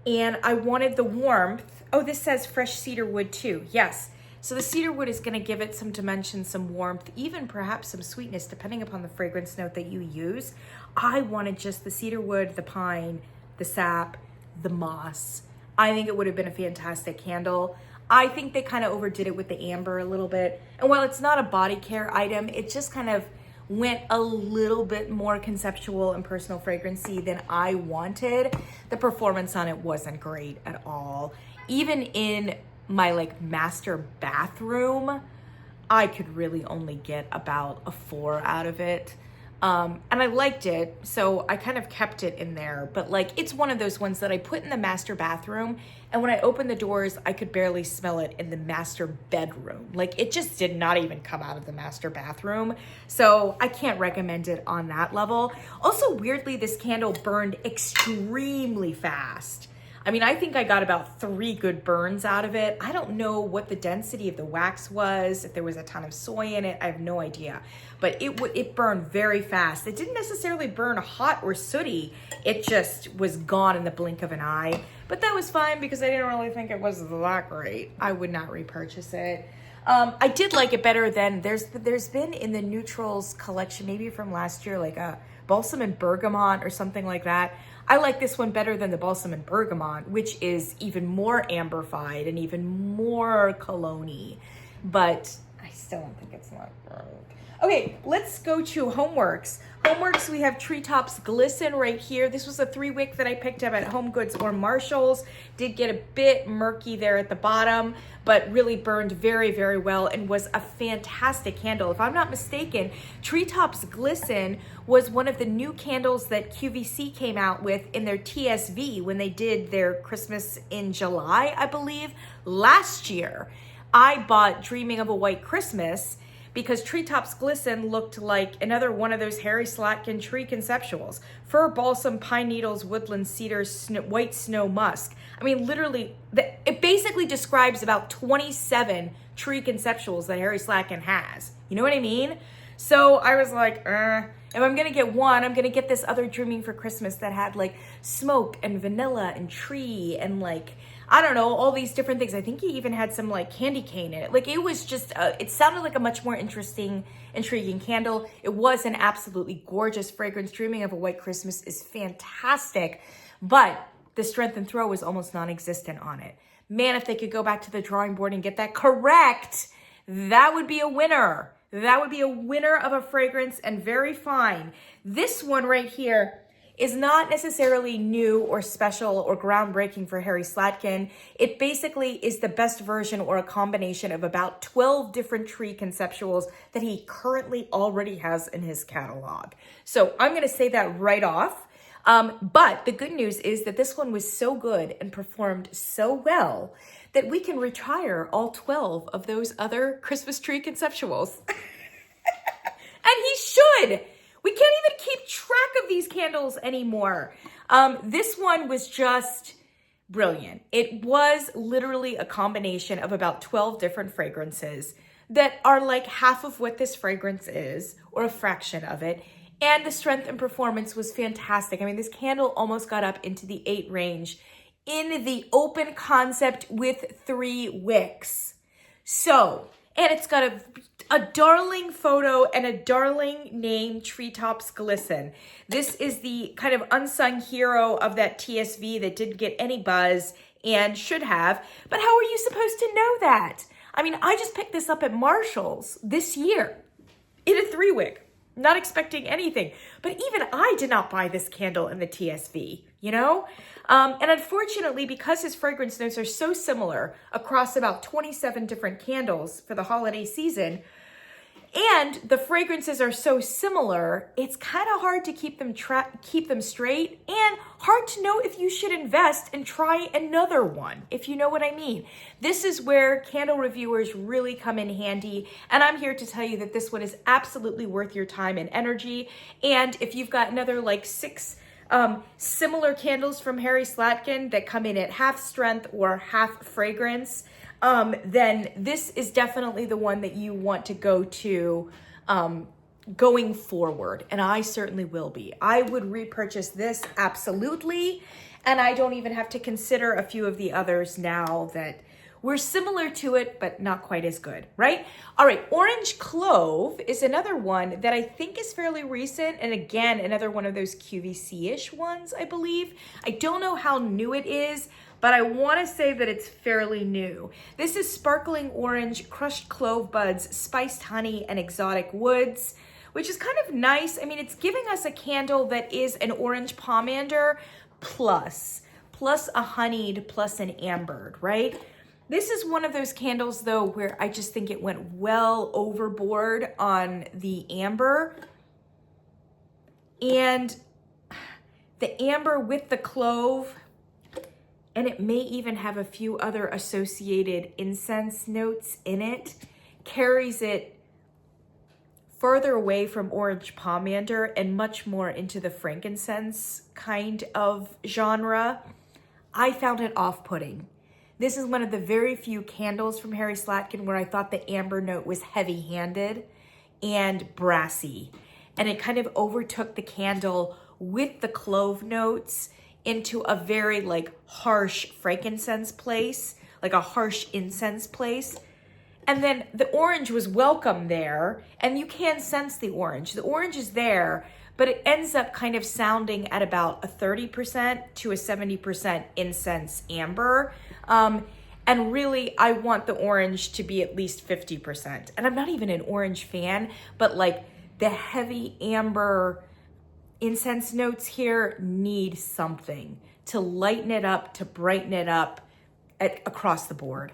[SPEAKER 1] And I wanted the warmth. Oh, this says fresh cedar wood too. Yes. So the cedar wood is going to give it some dimension, some warmth, even perhaps some sweetness, depending upon the fragrance note that you use. I wanted just the cedar wood, the pine, the sap, the moss. I think it would have been a fantastic candle. I think they kind of overdid it with the amber a little bit. And while it's not a body care item, it just kind of went a little bit more conceptual and personal fragrancy than I wanted. The performance on it wasn't great at all. Even in my like master bathroom, I could really only get about a 4 out of it. And I liked it, so I kind of kept it in there. But like, it's one of those ones that I put in the master bathroom, and when I opened the doors, I could barely smell it in the master bedroom. Like, it just did not even come out of the master bathroom. So I can't recommend it on that level. Also, weirdly, this candle burned extremely fast. I mean, I think I got about 3 good burns out of it. I don't know what the density of the wax was, if there was a ton of soy in it. I have no idea. But it burned very fast. It didn't necessarily burn hot or sooty. It just was gone in the blink of an eye. But that was fine because I didn't really think it was that great. I would not repurchase it. I did like it better than there's been in the neutrals collection, maybe from last year, like a balsam and bergamot or something like that. I like this one better than the balsam and bergamot, which is even more amberfied and even more cologne-y, but I still don't think it's not great. Okay, let's go to Homeworx. Homeworx, we have Treetops Glisten right here. This was a 3-wick that I picked up at Home Goods or Marshall's. Did get a bit murky there at the bottom, but really burned very, very well and was a fantastic candle. If I'm not mistaken, Treetops Glisten was one of the new candles that QVC came out with in their TSV when they did their Christmas in July, I believe, last year. I bought Dreaming of a White Christmas because Treetops Glisten looked like another one of those Harry Slatkin tree conceptuals. Fir, balsam, pine needles, woodland, cedar, white snow, musk. I mean, literally, it basically describes about 27 tree conceptuals that Harry Slatkin has. You know what I mean? So I was like, if I'm gonna get one, I'm gonna get this other Dreaming for Christmas that had like smoke and vanilla and tree and like, I don't know, all these different things. I think he even had some like candy cane in it. Like it was just, it sounded like a much more intriguing candle. It was an absolutely gorgeous fragrance. Dreaming of a White Christmas is fantastic, but the strength and throw was almost non-existent on it. Man, if they could go back to the drawing board and get that correct, that would be a winner. That would be a winner of a fragrance and very fine. This one right here is not necessarily new or special or groundbreaking for Harry Slatkin. It basically is the best version or a combination of about 12 different tree conceptuals that he currently already has in his catalog. So I'm gonna say that right off. But the good news is that this one was so good and performed so well that we can retire all 12 of those other Christmas tree conceptuals. And he should. We can't even keep track of these candles anymore. This one was just brilliant. It was literally a combination of about 12 different fragrances that are like half of what this fragrance is, or a fraction of it. And the strength and performance was fantastic. I mean, this candle almost got up into the 8 range in the open concept with 3 wicks. So, and it's got a darling photo and a darling name, Treetops Glisten. This is the kind of unsung hero of that TSV that didn't get any buzz and should have. But how are you supposed to know that? I mean, I just picked this up at Marshall's this year in a 3-wick. Not expecting anything. But even I did not buy this candle in the TSV, you know? And unfortunately, because his fragrance notes are so similar across about 27 different candles for the holiday season, and the fragrances are so similar, it's kind of hard to keep them straight, and hard to know if you should invest and try another one, if you know what I mean. This is where candle reviewers really come in handy, and I'm here to tell you that this one is absolutely worth your time and energy. And if you've got another like 6 similar candles from Harry Slatkin that come in at half strength or half fragrance, then this is definitely the one that you want to go to going forward. And I certainly will be. I would repurchase this absolutely. And I don't even have to consider a few of the others now that were similar to it, but not quite as good, right? All right, Orange Clove is another one that I think is fairly recent. And again, another one of those QVC-ish ones, I believe. I don't know how new it is, but I want to say that it's fairly new. This is Sparkling Orange, Crushed Clove Buds, Spiced Honey, and Exotic Woods, which is kind of nice. I mean, it's giving us a candle that is an orange pomander plus a honeyed plus an ambered, right? This is one of those candles, though, where I just think it went well overboard on the amber. And the amber with the clove, and it may even have a few other associated incense notes in it, carries it further away from orange pomander and much more into the frankincense kind of genre. I found it off-putting. This is one of the very few candles from Harry Slatkin where I thought the amber note was heavy-handed and brassy. And it kind of overtook the candle with the clove notes into a very like harsh frankincense place, like a harsh incense place. And then the orange was welcome there, and you can sense the orange. The orange is there, but it ends up kind of sounding at about a 30% to a 70% incense amber. And really, I want the orange to be at least 50%. And I'm not even an orange fan, but like the heavy amber incense notes here need something to lighten it up, to brighten it up across the board.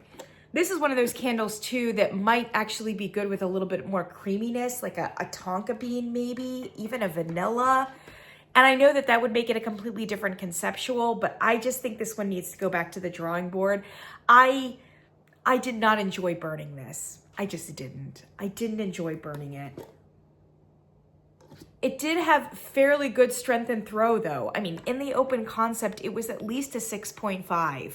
[SPEAKER 1] This is one of those candles too that might actually be good with a little bit more creaminess, like a tonka bean maybe, even a vanilla. And I know that that would make it a completely different conceptual, but I just think this one needs to go back to the drawing board. I did not enjoy burning this. I just didn't. I didn't enjoy burning it. It did have fairly good strength and throw though. I mean, in the open concept, it was at least a 6.5.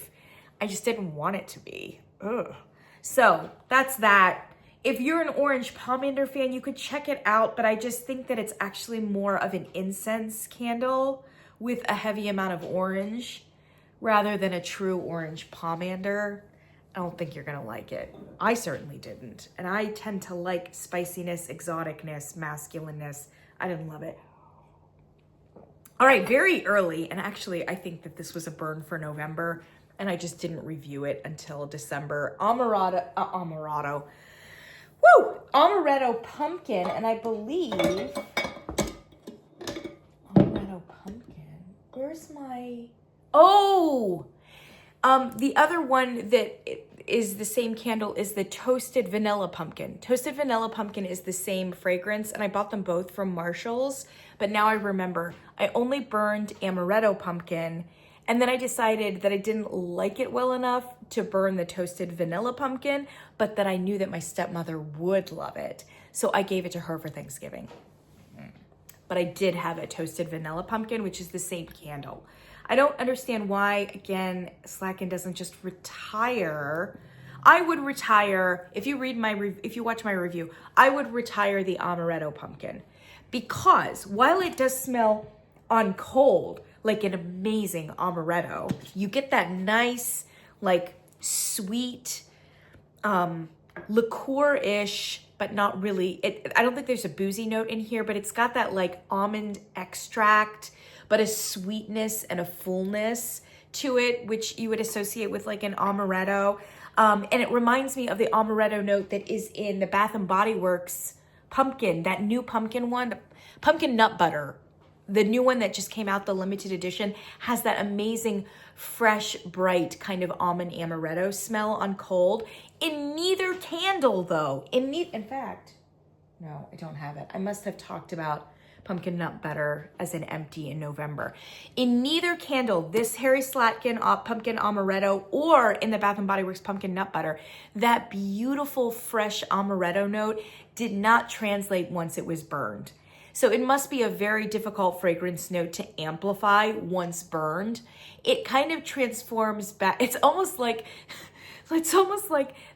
[SPEAKER 1] I just didn't want it to be. Ugh. So that's that. If you're an orange pomander fan, you could check it out, but I just think that it's actually more of an incense candle with a heavy amount of orange rather than a true orange pomander. I don't think you're gonna like it. I certainly didn't. And I tend to like spiciness, exoticness, masculineness. I didn't love it. All right, very early, and actually I think that this was a burn for November, and I just didn't review it until December. Amaretto pumpkin, and I believe, Amaretto pumpkin, where's my, the other one that is the same candle is the toasted vanilla pumpkin. Toasted vanilla pumpkin is the same fragrance, and I bought them both from Marshall's, but now I remember I only burned Amaretto pumpkin, and then I decided that I didn't like it well enough to burn the toasted vanilla pumpkin, but that I knew that my stepmother would love it. So I gave it to her for Thanksgiving. But I did have a toasted vanilla pumpkin, which is the same candle. I don't understand why, again, Slatkin doesn't just retire. I would retire, if you watch my review, I would retire the Amaretto pumpkin. Because while it does smell on cold, like an amazing amaretto, you get that nice, like sweet, liqueur-ish, but not really. I don't think there's a boozy note in here, but it's got that like almond extract, but a sweetness and a fullness to it, which you would associate with like an amaretto. And it reminds me of the amaretto note that is in the Bath and Body Works pumpkin, that new pumpkin one, the pumpkin nut butter. The new one that just came out, the limited edition, has that amazing, fresh, bright kind of almond amaretto smell on cold. In neither candle, though. In fact, no, I don't have it. I must have talked about pumpkin nut butter as an empty in November. In neither candle, this Harry Slatkin pumpkin amaretto or in the Bath and Body Works pumpkin nut butter, that beautiful, fresh amaretto note did not translate once it was burned. So it must be a very difficult fragrance note to amplify once burned. It kind of transforms back. It's almost like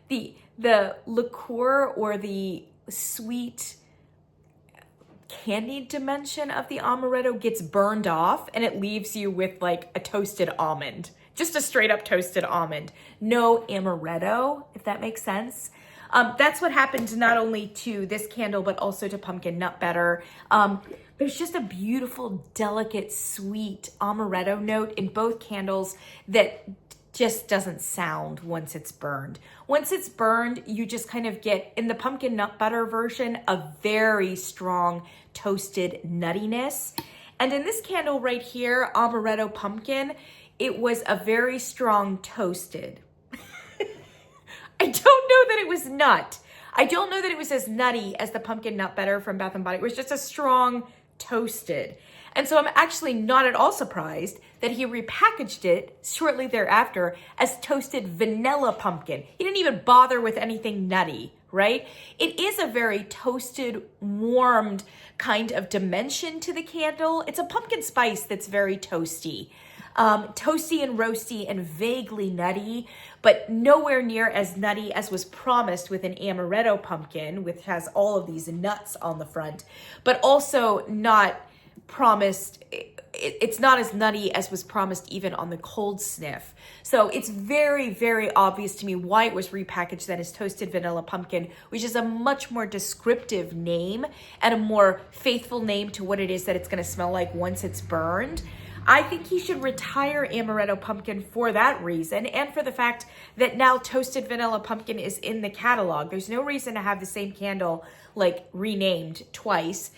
[SPEAKER 1] the liqueur or the sweet candied dimension of the amaretto gets burned off, and it leaves you with like a toasted almond, just a straight up toasted almond. No amaretto, if that makes sense. That's what happened not only to this candle, but also to pumpkin nut butter. There's just a beautiful, delicate, sweet amaretto note in both candles that just doesn't sound once it's burned. Once it's burned, you just kind of get, in the pumpkin nut butter version, a very strong toasted nuttiness. And in this candle right here, amaretto pumpkin, it was a very strong toasted. I don't know that it was nut. I don't know that it was as nutty as the pumpkin nut butter from Bath & Body. It was just a strong toasted. And so I'm actually not at all surprised that he repackaged it shortly thereafter as toasted vanilla pumpkin. He didn't even bother with anything nutty, right? It is a very toasted, warmed kind of dimension to the candle. It's a pumpkin spice that's very toasty. Toasty and roasty and vaguely nutty, but nowhere near as nutty as was promised with an amaretto pumpkin, which has all of these nuts on the front, but also not promised. It's not as nutty as was promised even on the cold sniff. So it's very, very obvious to me why it was repackaged then as Toasted Vanilla Pumpkin, which is a much more descriptive name and a more faithful name to what it is that it's going to smell like once it's burned. I think he should retire Amaretto Pumpkin for that reason, and for the fact that now Toasted Vanilla Pumpkin is in the catalog. There's no reason to have the same candle like renamed twice.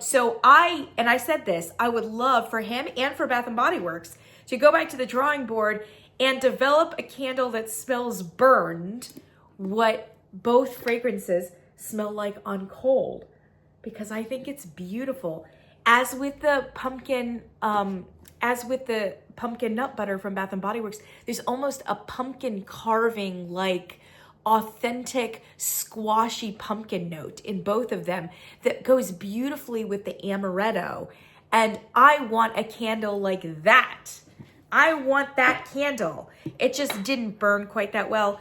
[SPEAKER 1] So I said this, I would love for him and for Bath & Body Works to go back to the drawing board and develop a candle that smells burned what both fragrances smell like on cold, because I think it's beautiful. As with the pumpkin nut butter from Bath & Body Works, there's almost a pumpkin carving, like authentic squashy pumpkin note in both of them that goes beautifully with the amaretto. And I want a candle like that. I want that candle. It just didn't burn quite that well.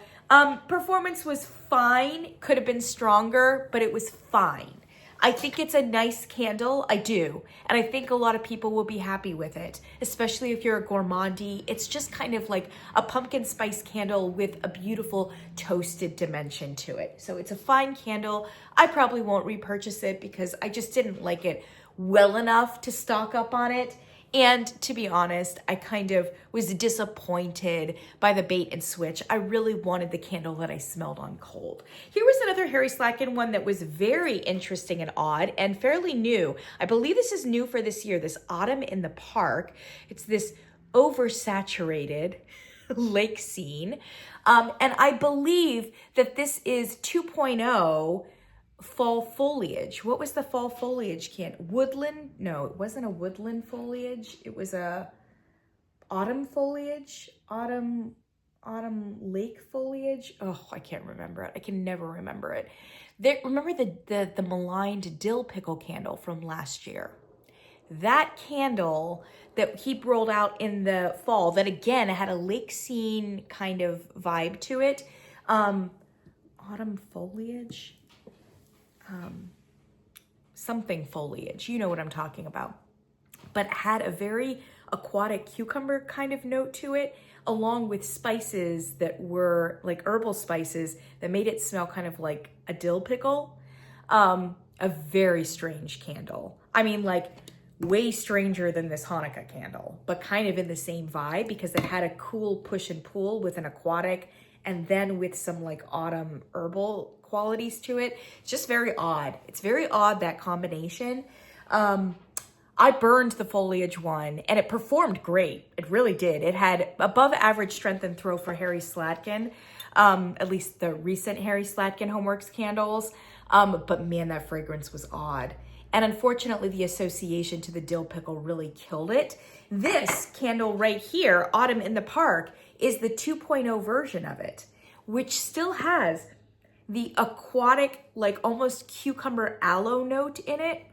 [SPEAKER 1] Performance was fine, could have been stronger, but it was fine. I think it's a nice candle, I do. And I think a lot of people will be happy with it, especially if you're a gourmandy. It's just kind of like a pumpkin spice candle with a beautiful toasted dimension to it. So it's a fine candle. I probably won't repurchase it because I just didn't like it well enough to stock up on it. And to be honest, I kind of was disappointed by the bait and switch. I really wanted the candle that I smelled on cold. Here was another Harry Slatkin one that was very interesting and odd and fairly new. I believe this is new for this year, this Autumn in the Park. It's this oversaturated lake scene. And I believe that this is 2.0 fall foliage. What was the fall foliage can? Woodland? No, it wasn't a woodland foliage. It was a autumn foliage. Autumn lake foliage. Oh, I can't remember it. I can never remember it. Remember the maligned dill pickle candle from last year? That candle that he rolled out in the fall, that again had a lake scene kind of vibe to it. Autumn foliage. Something foliage, you know what I'm talking about, but had a very aquatic cucumber kind of note to it, along with spices that were like herbal spices that made it smell kind of like a dill pickle. A very strange candle. I mean, like way stranger than this Hanukkah candle, but kind of in the same vibe because it had a cool push and pull with an aquatic and then with some like autumn herbal qualities to it. It's just very odd. It's very odd, that combination. I burned the foliage one and it performed great. It really did. It had above average strength and throw for Harry Slatkin, at least the recent Harry Slatkin Homeworx candles. But man, that fragrance was odd. And unfortunately, the association to the dill pickle really killed it. This candle right here, Autumn in the Park, is the 2.0 version of it, which still has the aquatic, like almost cucumber aloe note in it,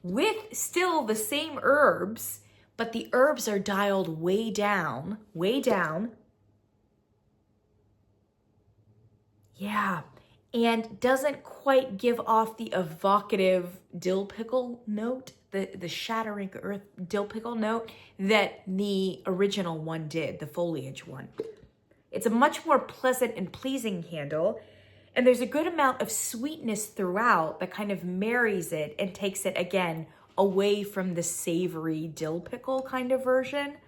[SPEAKER 1] with still the same herbs, but the herbs are dialed way down, way down. Yeah, and doesn't quite give off the evocative dill pickle note, the shattering earth dill pickle note that the original one did, the foliage one. It's a much more pleasant and pleasing candle. And there's a good amount of sweetness throughout that kind of marries it and takes it, again, away from the savory dill pickle kind of version.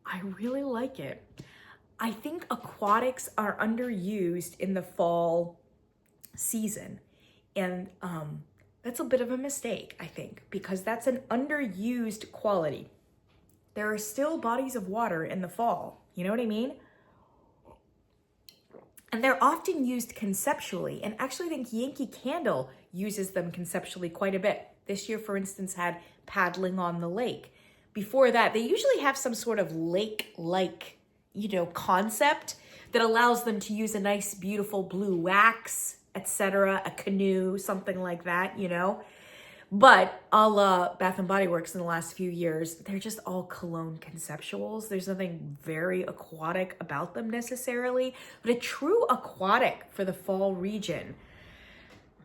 [SPEAKER 1] I really like it. I think aquatics are underused in the fall season. And that's a bit of a mistake, I think, because that's an underused quality. There are still bodies of water in the fall. You know what I mean? And they're often used conceptually, and actually I think Yankee Candle uses them conceptually quite a bit. This year, for instance, had paddling on the lake. Before that, they usually have some sort of lake-like, concept that allows them to use a nice, beautiful blue wax, etc., a canoe, something like that, But a la Bath and Body Works in the last few years, they're just all cologne conceptuals. There's nothing very aquatic about them necessarily, but a true aquatic for the fall region,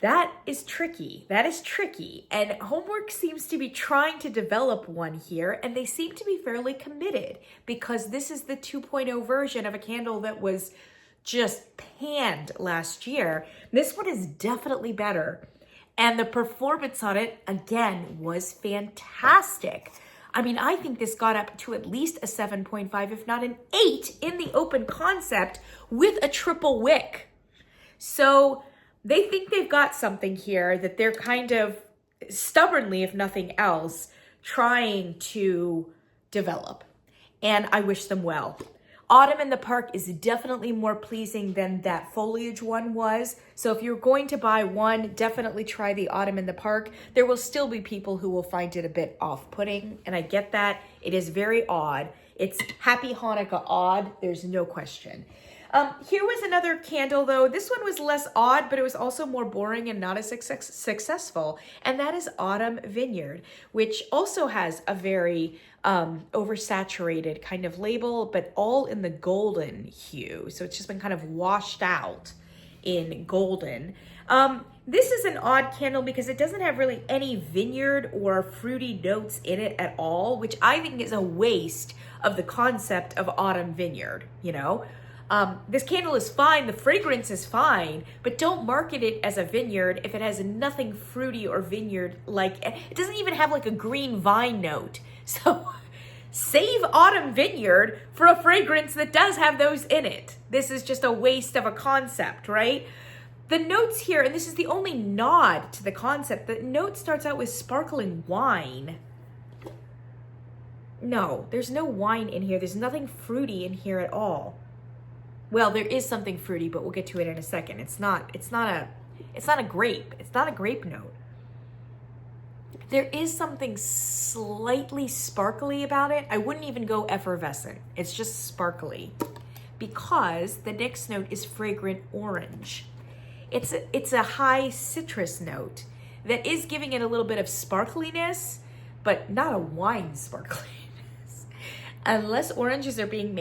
[SPEAKER 1] that is tricky. That is tricky. And Homeworx seems to be trying to develop one here, and they seem to be fairly committed because this is the 2.0 version of a candle that was just panned last year. This one is definitely better. And the performance on it, again, was fantastic. I mean, I think this got up to at least a 7.5, if not an 8 in the open concept with a triple wick. So they think they've got something here that they're kind of stubbornly, if nothing else, trying to develop. And I wish them well. Autumn in the Park is definitely more pleasing than that foliage one was. So if you're going to buy one, definitely try the Autumn in the Park. There will still be people who will find it a bit off-putting, and I get that. It is very odd. It's Happy Hanukkah odd, there's no question. Here was another candle, though. This one was less odd, but it was also more boring and not as successful. And that is Autumn Vineyard, which also has a very oversaturated kind of label, but all in the golden hue. So it's just been kind of washed out in golden. This is an odd candle because it doesn't have really any vineyard or fruity notes in it at all, which I think is a waste of the concept of Autumn Vineyard, you know? This candle is fine, the fragrance is fine, but don't market it as a vineyard if it has nothing fruity or vineyard, like, it doesn't even have like a green vine note. So save Autumn Vineyard for a fragrance that does have those in it. This is just a waste of a concept, right? The notes here, and this is the only nod to the concept, the note starts out with sparkling wine. No, there's no wine in here. There's nothing fruity in here at all. Well, there is something fruity, but we'll get to it in a second. It's not a grape. It's not a grape note. There is something slightly sparkly about it. I wouldn't even go effervescent. It's just sparkly because the next note is fragrant orange. It's a high citrus note that is giving it a little bit of sparkliness, but not a wine sparkliness. Unless oranges are being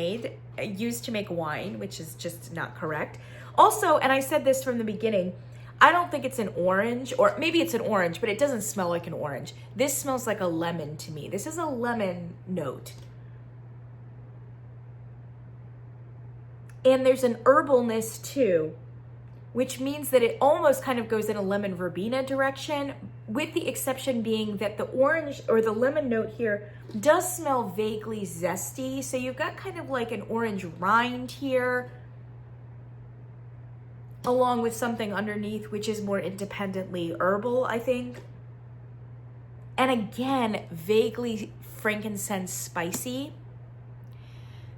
[SPEAKER 1] used to make wine, which is just not correct. Also, and I said this from the beginning, I don't think it's an orange, or maybe it's an orange, but it doesn't smell like an orange. This smells like a lemon to me. This is a lemon note. And there's an herbalness too, which means that it almost kind of goes in a lemon verbena direction, with the exception being that the orange or the lemon note here does smell vaguely zesty. So you've got kind of like an orange rind here, along with something underneath, which is more independently herbal, I think. And again, vaguely frankincense spicy.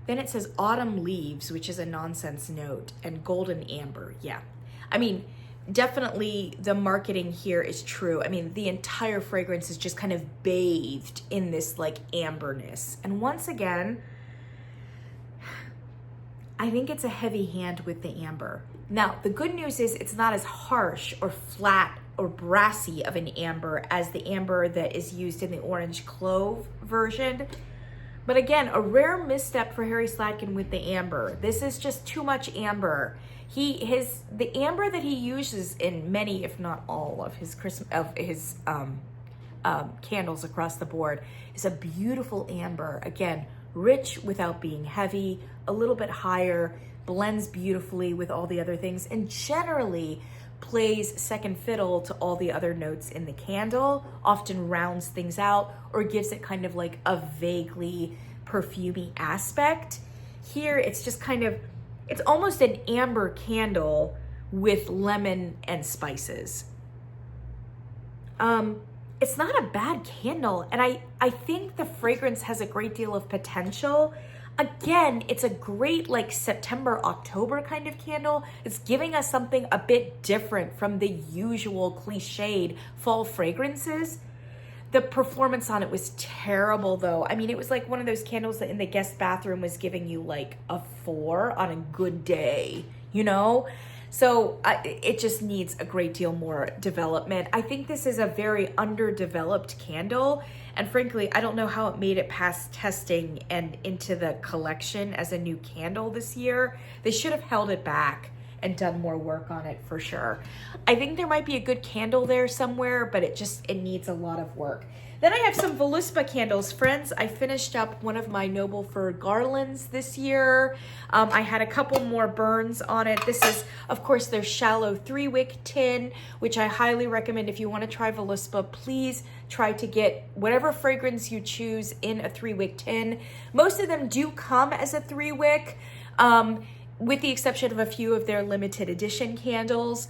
[SPEAKER 1] Then it says autumn leaves, which is a nonsense note, and golden amber. Yeah. I mean, definitely the marketing here is true. I mean, the entire fragrance is just kind of bathed in this like amberness. And once again, I think it's a heavy hand with the amber. Now, the good news is it's not as harsh or flat or brassy of an amber as the amber that is used in the orange clove version. But again, a rare misstep for Harry Slatkin with the amber. This is just too much amber. The amber that he uses in many, if not all, of his candles across the board is a beautiful amber. Again, rich without being heavy, a little bit higher, blends beautifully with all the other things, and generally plays second fiddle to all the other notes in the candle, often rounds things out or gives it kind of like a vaguely perfumey aspect. Here, it's just kind of, it's almost an amber candle with lemon and spices. It's not a bad candle, and I think the fragrance has a great deal of potential. Again, it's a great like September, October kind of candle. It's giving us something a bit different from the usual cliched fall fragrances. The performance on it was terrible though. I mean, it was like one of those candles that in the guest bathroom was giving you like a 4 on a good day, you know? So it just needs a great deal more development. I think this is a very underdeveloped candle. And frankly, I don't know how it made it past testing and into the collection as a new candle this year. They should have held it back and done more work on it for sure. I think there might be a good candle there somewhere, but it needs a lot of work. Then I have some Voluspa candles. Friends, I finished up one of my Noble Fir garlands this year. I had a couple more burns on it. This is, of course, their shallow 3-wick tin, which I highly recommend. If you want to try Voluspa, please try to get whatever fragrance you choose in a 3-wick tin. Most of them do come as a 3-wick, with the exception of a few of their limited edition candles.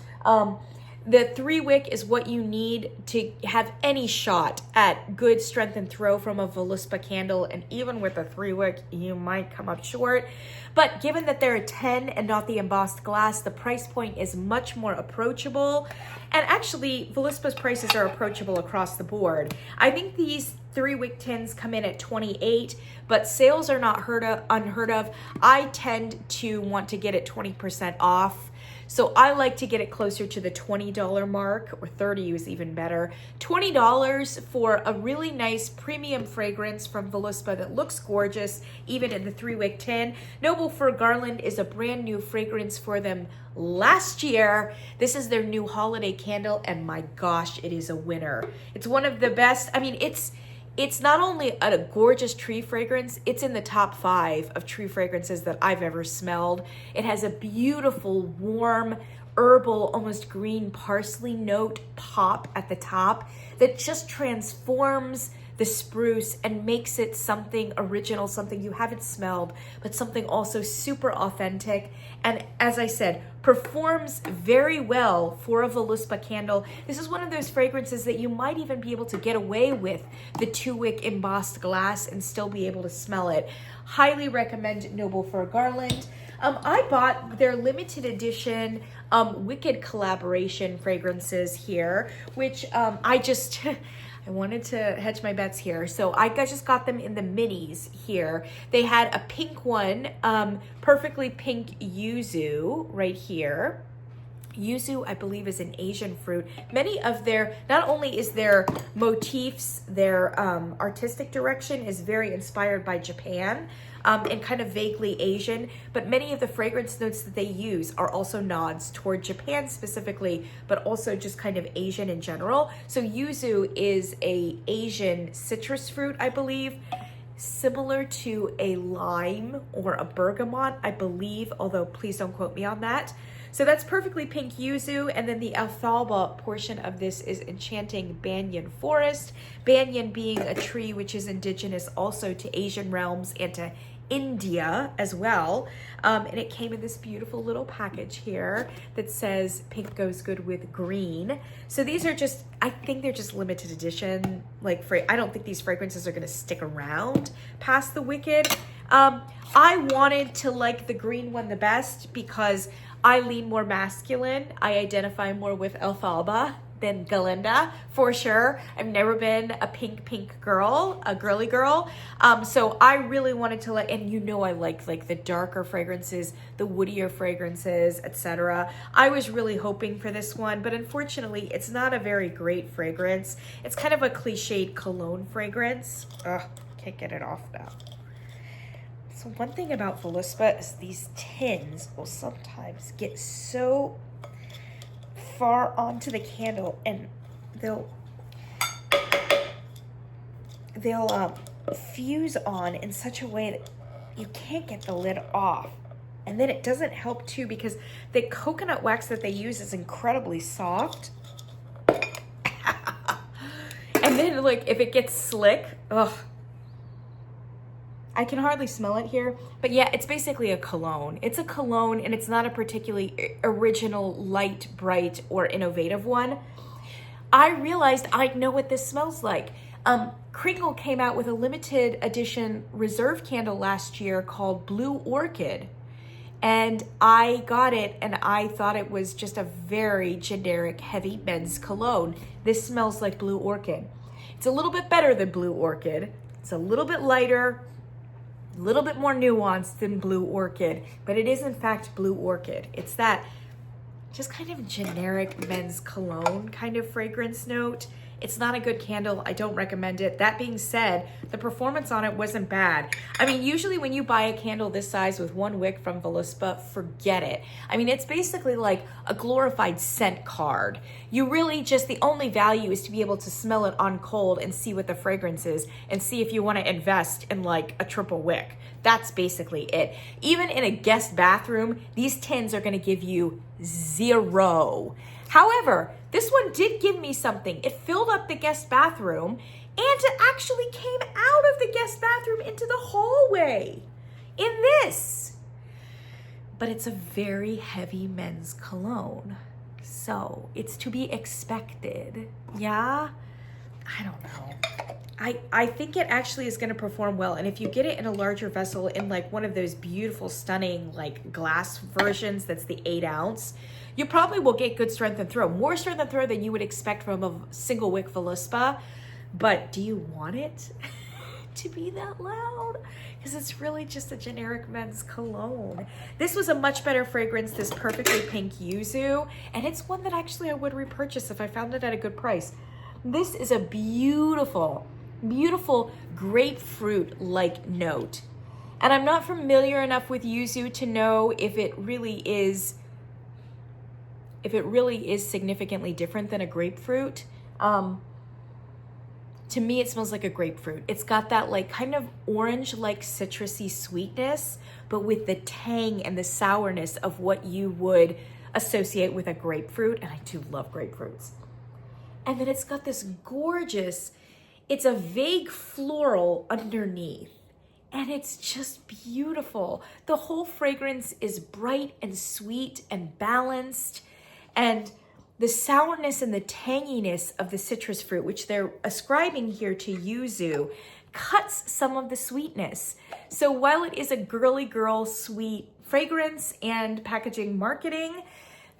[SPEAKER 1] The 3-wick is what you need to have any shot at good strength and throw from a Voluspa candle, and even with a 3-wick, you might come up short. But given that they're a 10 and not the embossed glass, the price point is much more approachable. And actually, Voluspa's prices are approachable across the board. I think these 3-wick tins come in at $28, but sales are not unheard of. I tend to want to get it 20% off. So I like to get it closer to the $20 mark, or $30 is even better. $20 for a really nice premium fragrance from Voluspa that looks gorgeous, even in the 3-wick tin. Noble Fir Garland is a brand new fragrance for them last year. This is their new holiday candle, and my gosh, it is a winner. It's one of the best. I mean, it's not only a gorgeous tree fragrance, it's in the top 5 of tree fragrances that I've ever smelled. It has a beautiful, warm, herbal, almost green parsley note pop at the top that just transforms the spruce and makes it something original, something you haven't smelled, but something also super authentic. And as I said, performs very well for a Voluspa candle. This is one of those fragrances that you might even be able to get away with the 2-wick embossed glass and still be able to smell it. Highly recommend Noble Fir Garland. I bought their limited edition Wicked collaboration fragrances here, which I wanted to hedge my bets here. So I just got them in the minis here. They had a pink one, perfectly pink yuzu right here. Yuzu, I believe, is an Asian fruit. Many of their, not only is their motifs, their artistic direction is very inspired by Japan, and kind of vaguely Asian, but many of the fragrance notes that they use are also nods toward Japan specifically, but also just kind of Asian in general. So yuzu is a Asian citrus fruit, I believe, similar to a lime or a bergamot, I believe, although please don't quote me on that. So that's perfectly pink yuzu, and then the alfalfa portion of this is enchanting banyan forest. Banyan being a tree which is indigenous also to Asian realms and to India as well. And it came in this beautiful little package here that says pink goes good with green. So these are just, I think they're just limited edition. I don't think these fragrances are going to stick around past the Wicked. I wanted to like the green one the best because I lean more masculine. I identify more with alfalfa than Galinda, for sure. I've never been a pink girl, a girly girl. So I really wanted to like, and I like the darker fragrances, the woodier fragrances, etc. I was really hoping for this one, but unfortunately it's not a very great fragrance. It's kind of a cliched cologne fragrance. Ugh, can't get it off now. So one thing about Voluspa is these tins will sometimes get so far onto the candle and they'll fuse on in such a way that you can't get the lid off. And then it doesn't help too because the coconut wax that they use is incredibly soft. And then if it gets slick, ugh. I can hardly smell it here, but yeah, it's basically a cologne. It's a cologne and it's not a particularly original, light, bright, or innovative one. I realized I know what this smells like. Kringle came out with a limited edition reserve candle last year called Blue Orchid. And I got it and I thought it was just a very generic heavy men's cologne. This smells like Blue Orchid. It's a little bit better than Blue Orchid. It's a little bit lighter, a little bit more nuanced than Blue Orchid, but it is in fact Blue Orchid. It's that just kind of generic men's cologne kind of fragrance note. It's not a good candle. I don't recommend it. That being said, the performance on it wasn't bad. I mean, usually when you buy a candle this size with one wick from Voluspa, forget it. I mean, it's basically like a glorified scent card. You really just, the only value is to be able to smell it on cold and see what the fragrance is and see if you want to invest in like a triple wick. That's basically it. Even in a guest bathroom, these tins are going to give you 0. However, this one did give me something. It filled up the guest bathroom and it actually came out of the guest bathroom into the hallway in this. But it's a very heavy men's cologne. So it's to be expected. Yeah? I don't know. I think it actually is going to perform well. And if you get it in a larger vessel in like one of those beautiful, stunning like glass versions, that's the 8 ounce, you probably will get good strength and throw. More strength and throw than you would expect from a single wick Voluspa. But do you want it to be that loud? Because it's really just a generic men's cologne. This was a much better fragrance, this Perfectly Pink Yuzu. And it's one that actually I would repurchase if I found it at a good price. This is a beautiful, beautiful grapefruit-like note. And I'm not familiar enough with Yuzu to know if it really is significantly different than a grapefruit. To me, it smells like a grapefruit. It's got that like kind of orange-like citrusy sweetness, but with the tang and the sourness of what you would associate with a grapefruit. And I do love grapefruits. And then it's got this gorgeous, it's a vague floral underneath. And it's just beautiful. The whole fragrance is bright and sweet and balanced. And the sourness and the tanginess of the citrus fruit, which they're ascribing here to yuzu, cuts some of the sweetness. So while it is a girly girl sweet fragrance and packaging marketing,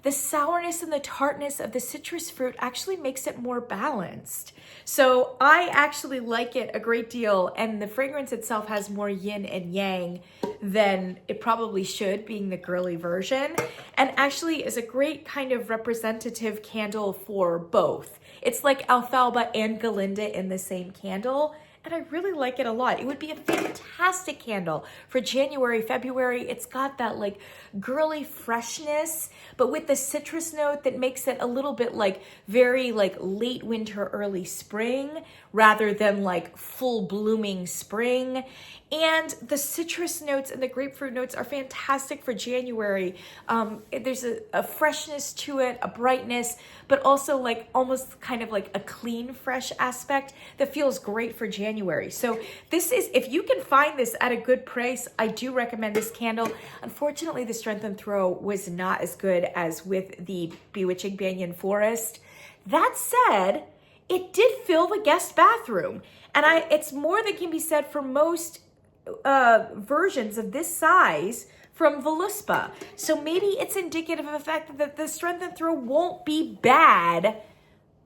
[SPEAKER 1] the sourness and the tartness of the citrus fruit actually makes it more balanced. So I actually like it a great deal, and the fragrance itself has more yin and yang than it probably should, being the girly version, and actually is a great kind of representative candle for both. It's like Alfalfa and Galinda in the same candle, and I really like it a lot. It would be a fantastic candle for January, February. It's got that like girly freshness, but with the citrus note that makes it a little bit like very like late winter, early spring, rather than like full blooming spring. And the citrus notes and the grapefruit notes are fantastic for January. There's a freshness to it, a brightness, but also like almost kind of like a clean, fresh aspect that feels great for January. So this is, if you can find this at a good price, I do recommend this candle. Unfortunately, the strength and throw was not as good as with the Bewitching Banyan Forest. That said, it did fill the guest bathroom. And it's more than can be said for most versions of this size from Voluspa. So maybe it's indicative of the fact that the strength and throw won't be bad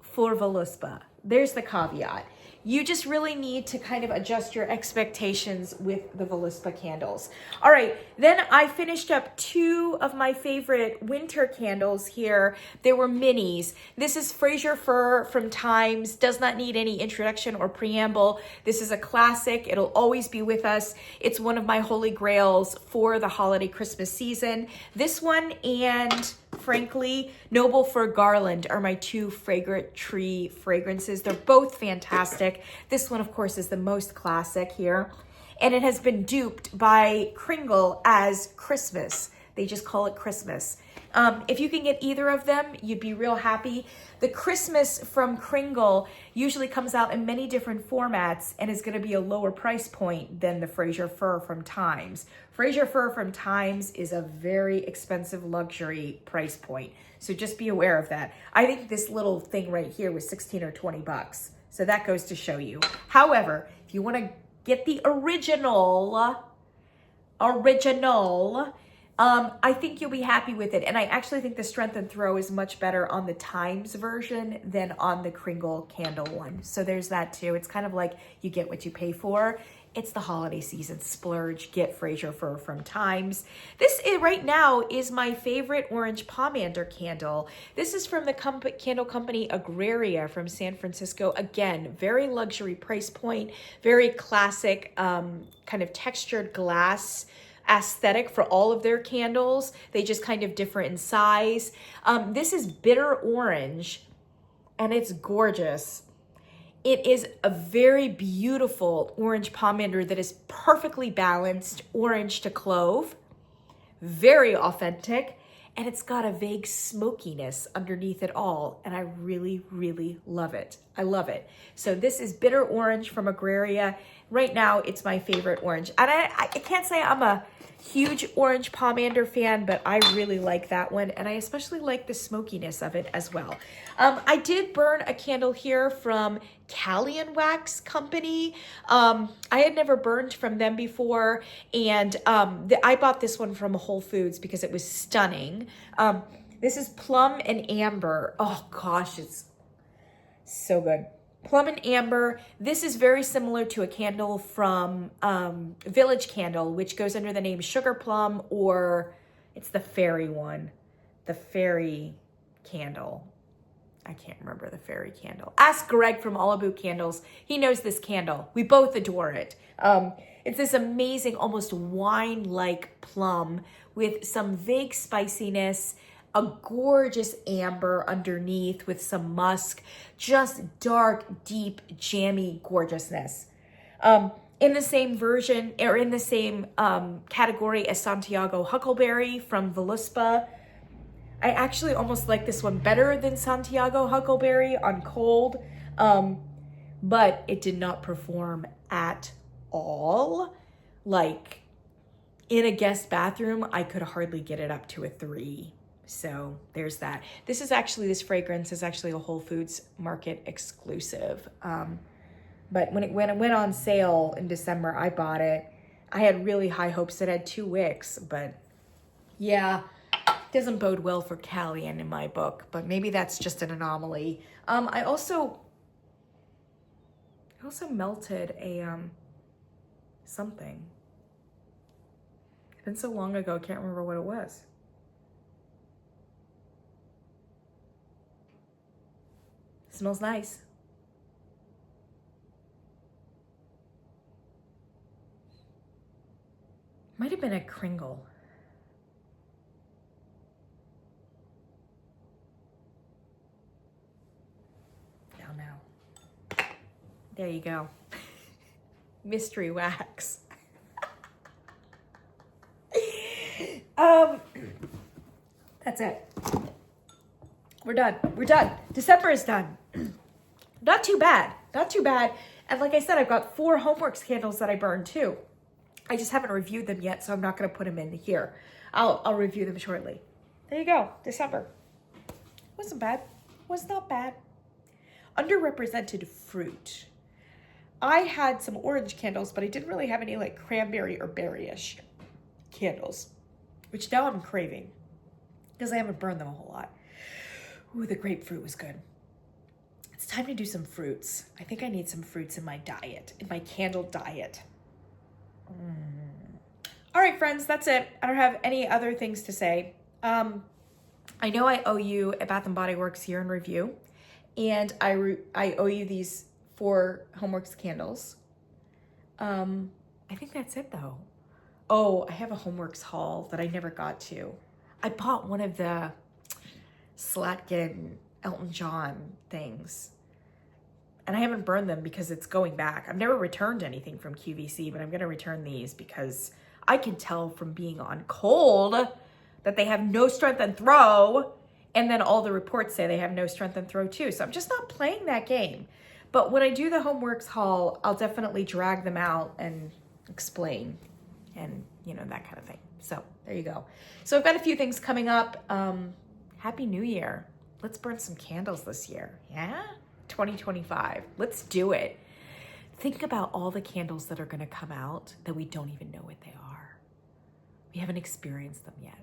[SPEAKER 1] for Voluspa. There's the caveat. You just really need to kind of adjust your expectations with the Voluspa candles. All right, then I finished up 2 of my favorite winter candles here. They were minis. This is Fraser Fir from Times. Does not need any introduction or preamble. This is a classic. It'll always be with us. It's one of my holy grails for the holiday Christmas season. This one and frankly, Noble Fir Garland are my 2 fragrant tree fragrances. They're both fantastic. This one, of course, is the most classic here. And it has been duped by Kringle as Christmas. They just call it Christmas. If you can get either of them, you'd be real happy. The Christmas from Kringle usually comes out in many different formats and is going to be a lower price point than the Fraser Fir from Times. Fraser Fir from Times is a very expensive luxury price point. So just be aware of that. I think this little thing right here was 16 or 20 bucks. So that goes to show you. However, if you want to get the original, I think you'll be happy with it. And I actually think the Strength and Throw is much better on the Times version than on the Kringle candle one. So there's that too. It's kind of like you get what you pay for. It's the holiday season. Splurge, get Fraser Fir from Times. This is, right now is my favorite orange pomander candle. This is from the candle company Agraria from San Francisco. Again, very luxury price point, very classic kind of textured glass aesthetic for all of their candles. They just kind of differ in size. This is bitter orange and it's gorgeous. It is a very beautiful orange pomander that is perfectly balanced, orange to clove, very authentic, and it's got a vague smokiness underneath it all, and I really, really love it. I love it. So this is bitter orange from Agraria. Right now, it's my favorite orange. And I can't say I'm a huge orange pomander fan, but I really like that one, and I especially like the smokiness of it as well. I did burn a candle here from Callian Wax Company. I had never burned from them before, and I bought this one from Whole Foods because it was stunning. This is Plum and Amber. Oh gosh, it's so good. Plum and Amber. This is very similar to a candle from Village Candle, which goes under the name Sugar Plum, or it's the fairy one, the fairy candle. I can't remember the fairy candle. Ask Greg from All About Candles. He knows this candle. We both adore it. It's this amazing, almost wine-like plum with some vague spiciness, a gorgeous amber underneath with some musk, just dark, deep, jammy gorgeousness. In the same version, or in the same category as Santiago Huckleberry from Voluspa. I actually almost like this one better than Santiago Huckleberry on cold, but it did not perform at all. Like, in a guest bathroom, I could hardly get it up to a 3. So there's that. This fragrance is actually a Whole Foods Market exclusive. But when it went on sale in December, I bought it. I had really high hopes. It had 2 wicks, but yeah, doesn't bode well for Callian in my book, but maybe that's just an anomaly. I also melted a something. It's been so long ago, I can't remember what it was. Smells nice. Might have been a Kringle. Now. There you go. Mystery wax. That's it. We're done. We're done. December is done. Not too bad. Not too bad. And like I said, I've got 4 Homeworx candles that I burned too. I just haven't reviewed them yet, so I'm not going to put them in here. I'll review them shortly. There you go. December. Wasn't bad. Was not bad. Underrepresented fruit. I had some orange candles, but I didn't really have any like cranberry or berry-ish candles, which now I'm craving because I haven't burned them a whole lot. Ooh, the grapefruit was good. It's time to do some fruits. I think I need some fruits in my diet, in my candle diet. All right, friends, that's it. I don't have any other things to say. I know I owe you a Bath & Body Works year in review, and I owe you these 4 Homeworx candles. I think that's it though. Oh, I have a Homeworx haul that I never got to. I bought one of the Slatkin Elton John things, and I haven't burned them because it's going back. I've never returned anything from QVC, but I'm going to return these because I can tell from being on cold that they have no strength and throw, and then all the reports say they have no strength and throw too. So I'm just not playing that game. But when I do the Homeworx haul, I'll definitely drag them out and explain and, you know, that kind of thing. So there you go. So I've got a few things coming up. Happy New Year. Let's burn some candles this year. Yeah? 2025. Let's do it. Think about all the candles that are going to come out that we don't even know what they are. We haven't experienced them yet.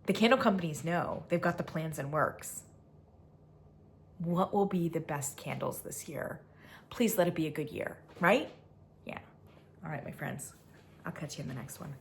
[SPEAKER 1] The candle companies know. They've got the plans and works. What will be the best candles this year? Please let it be a good year, right? Yeah. All right, my friends. I'll catch you in the next one.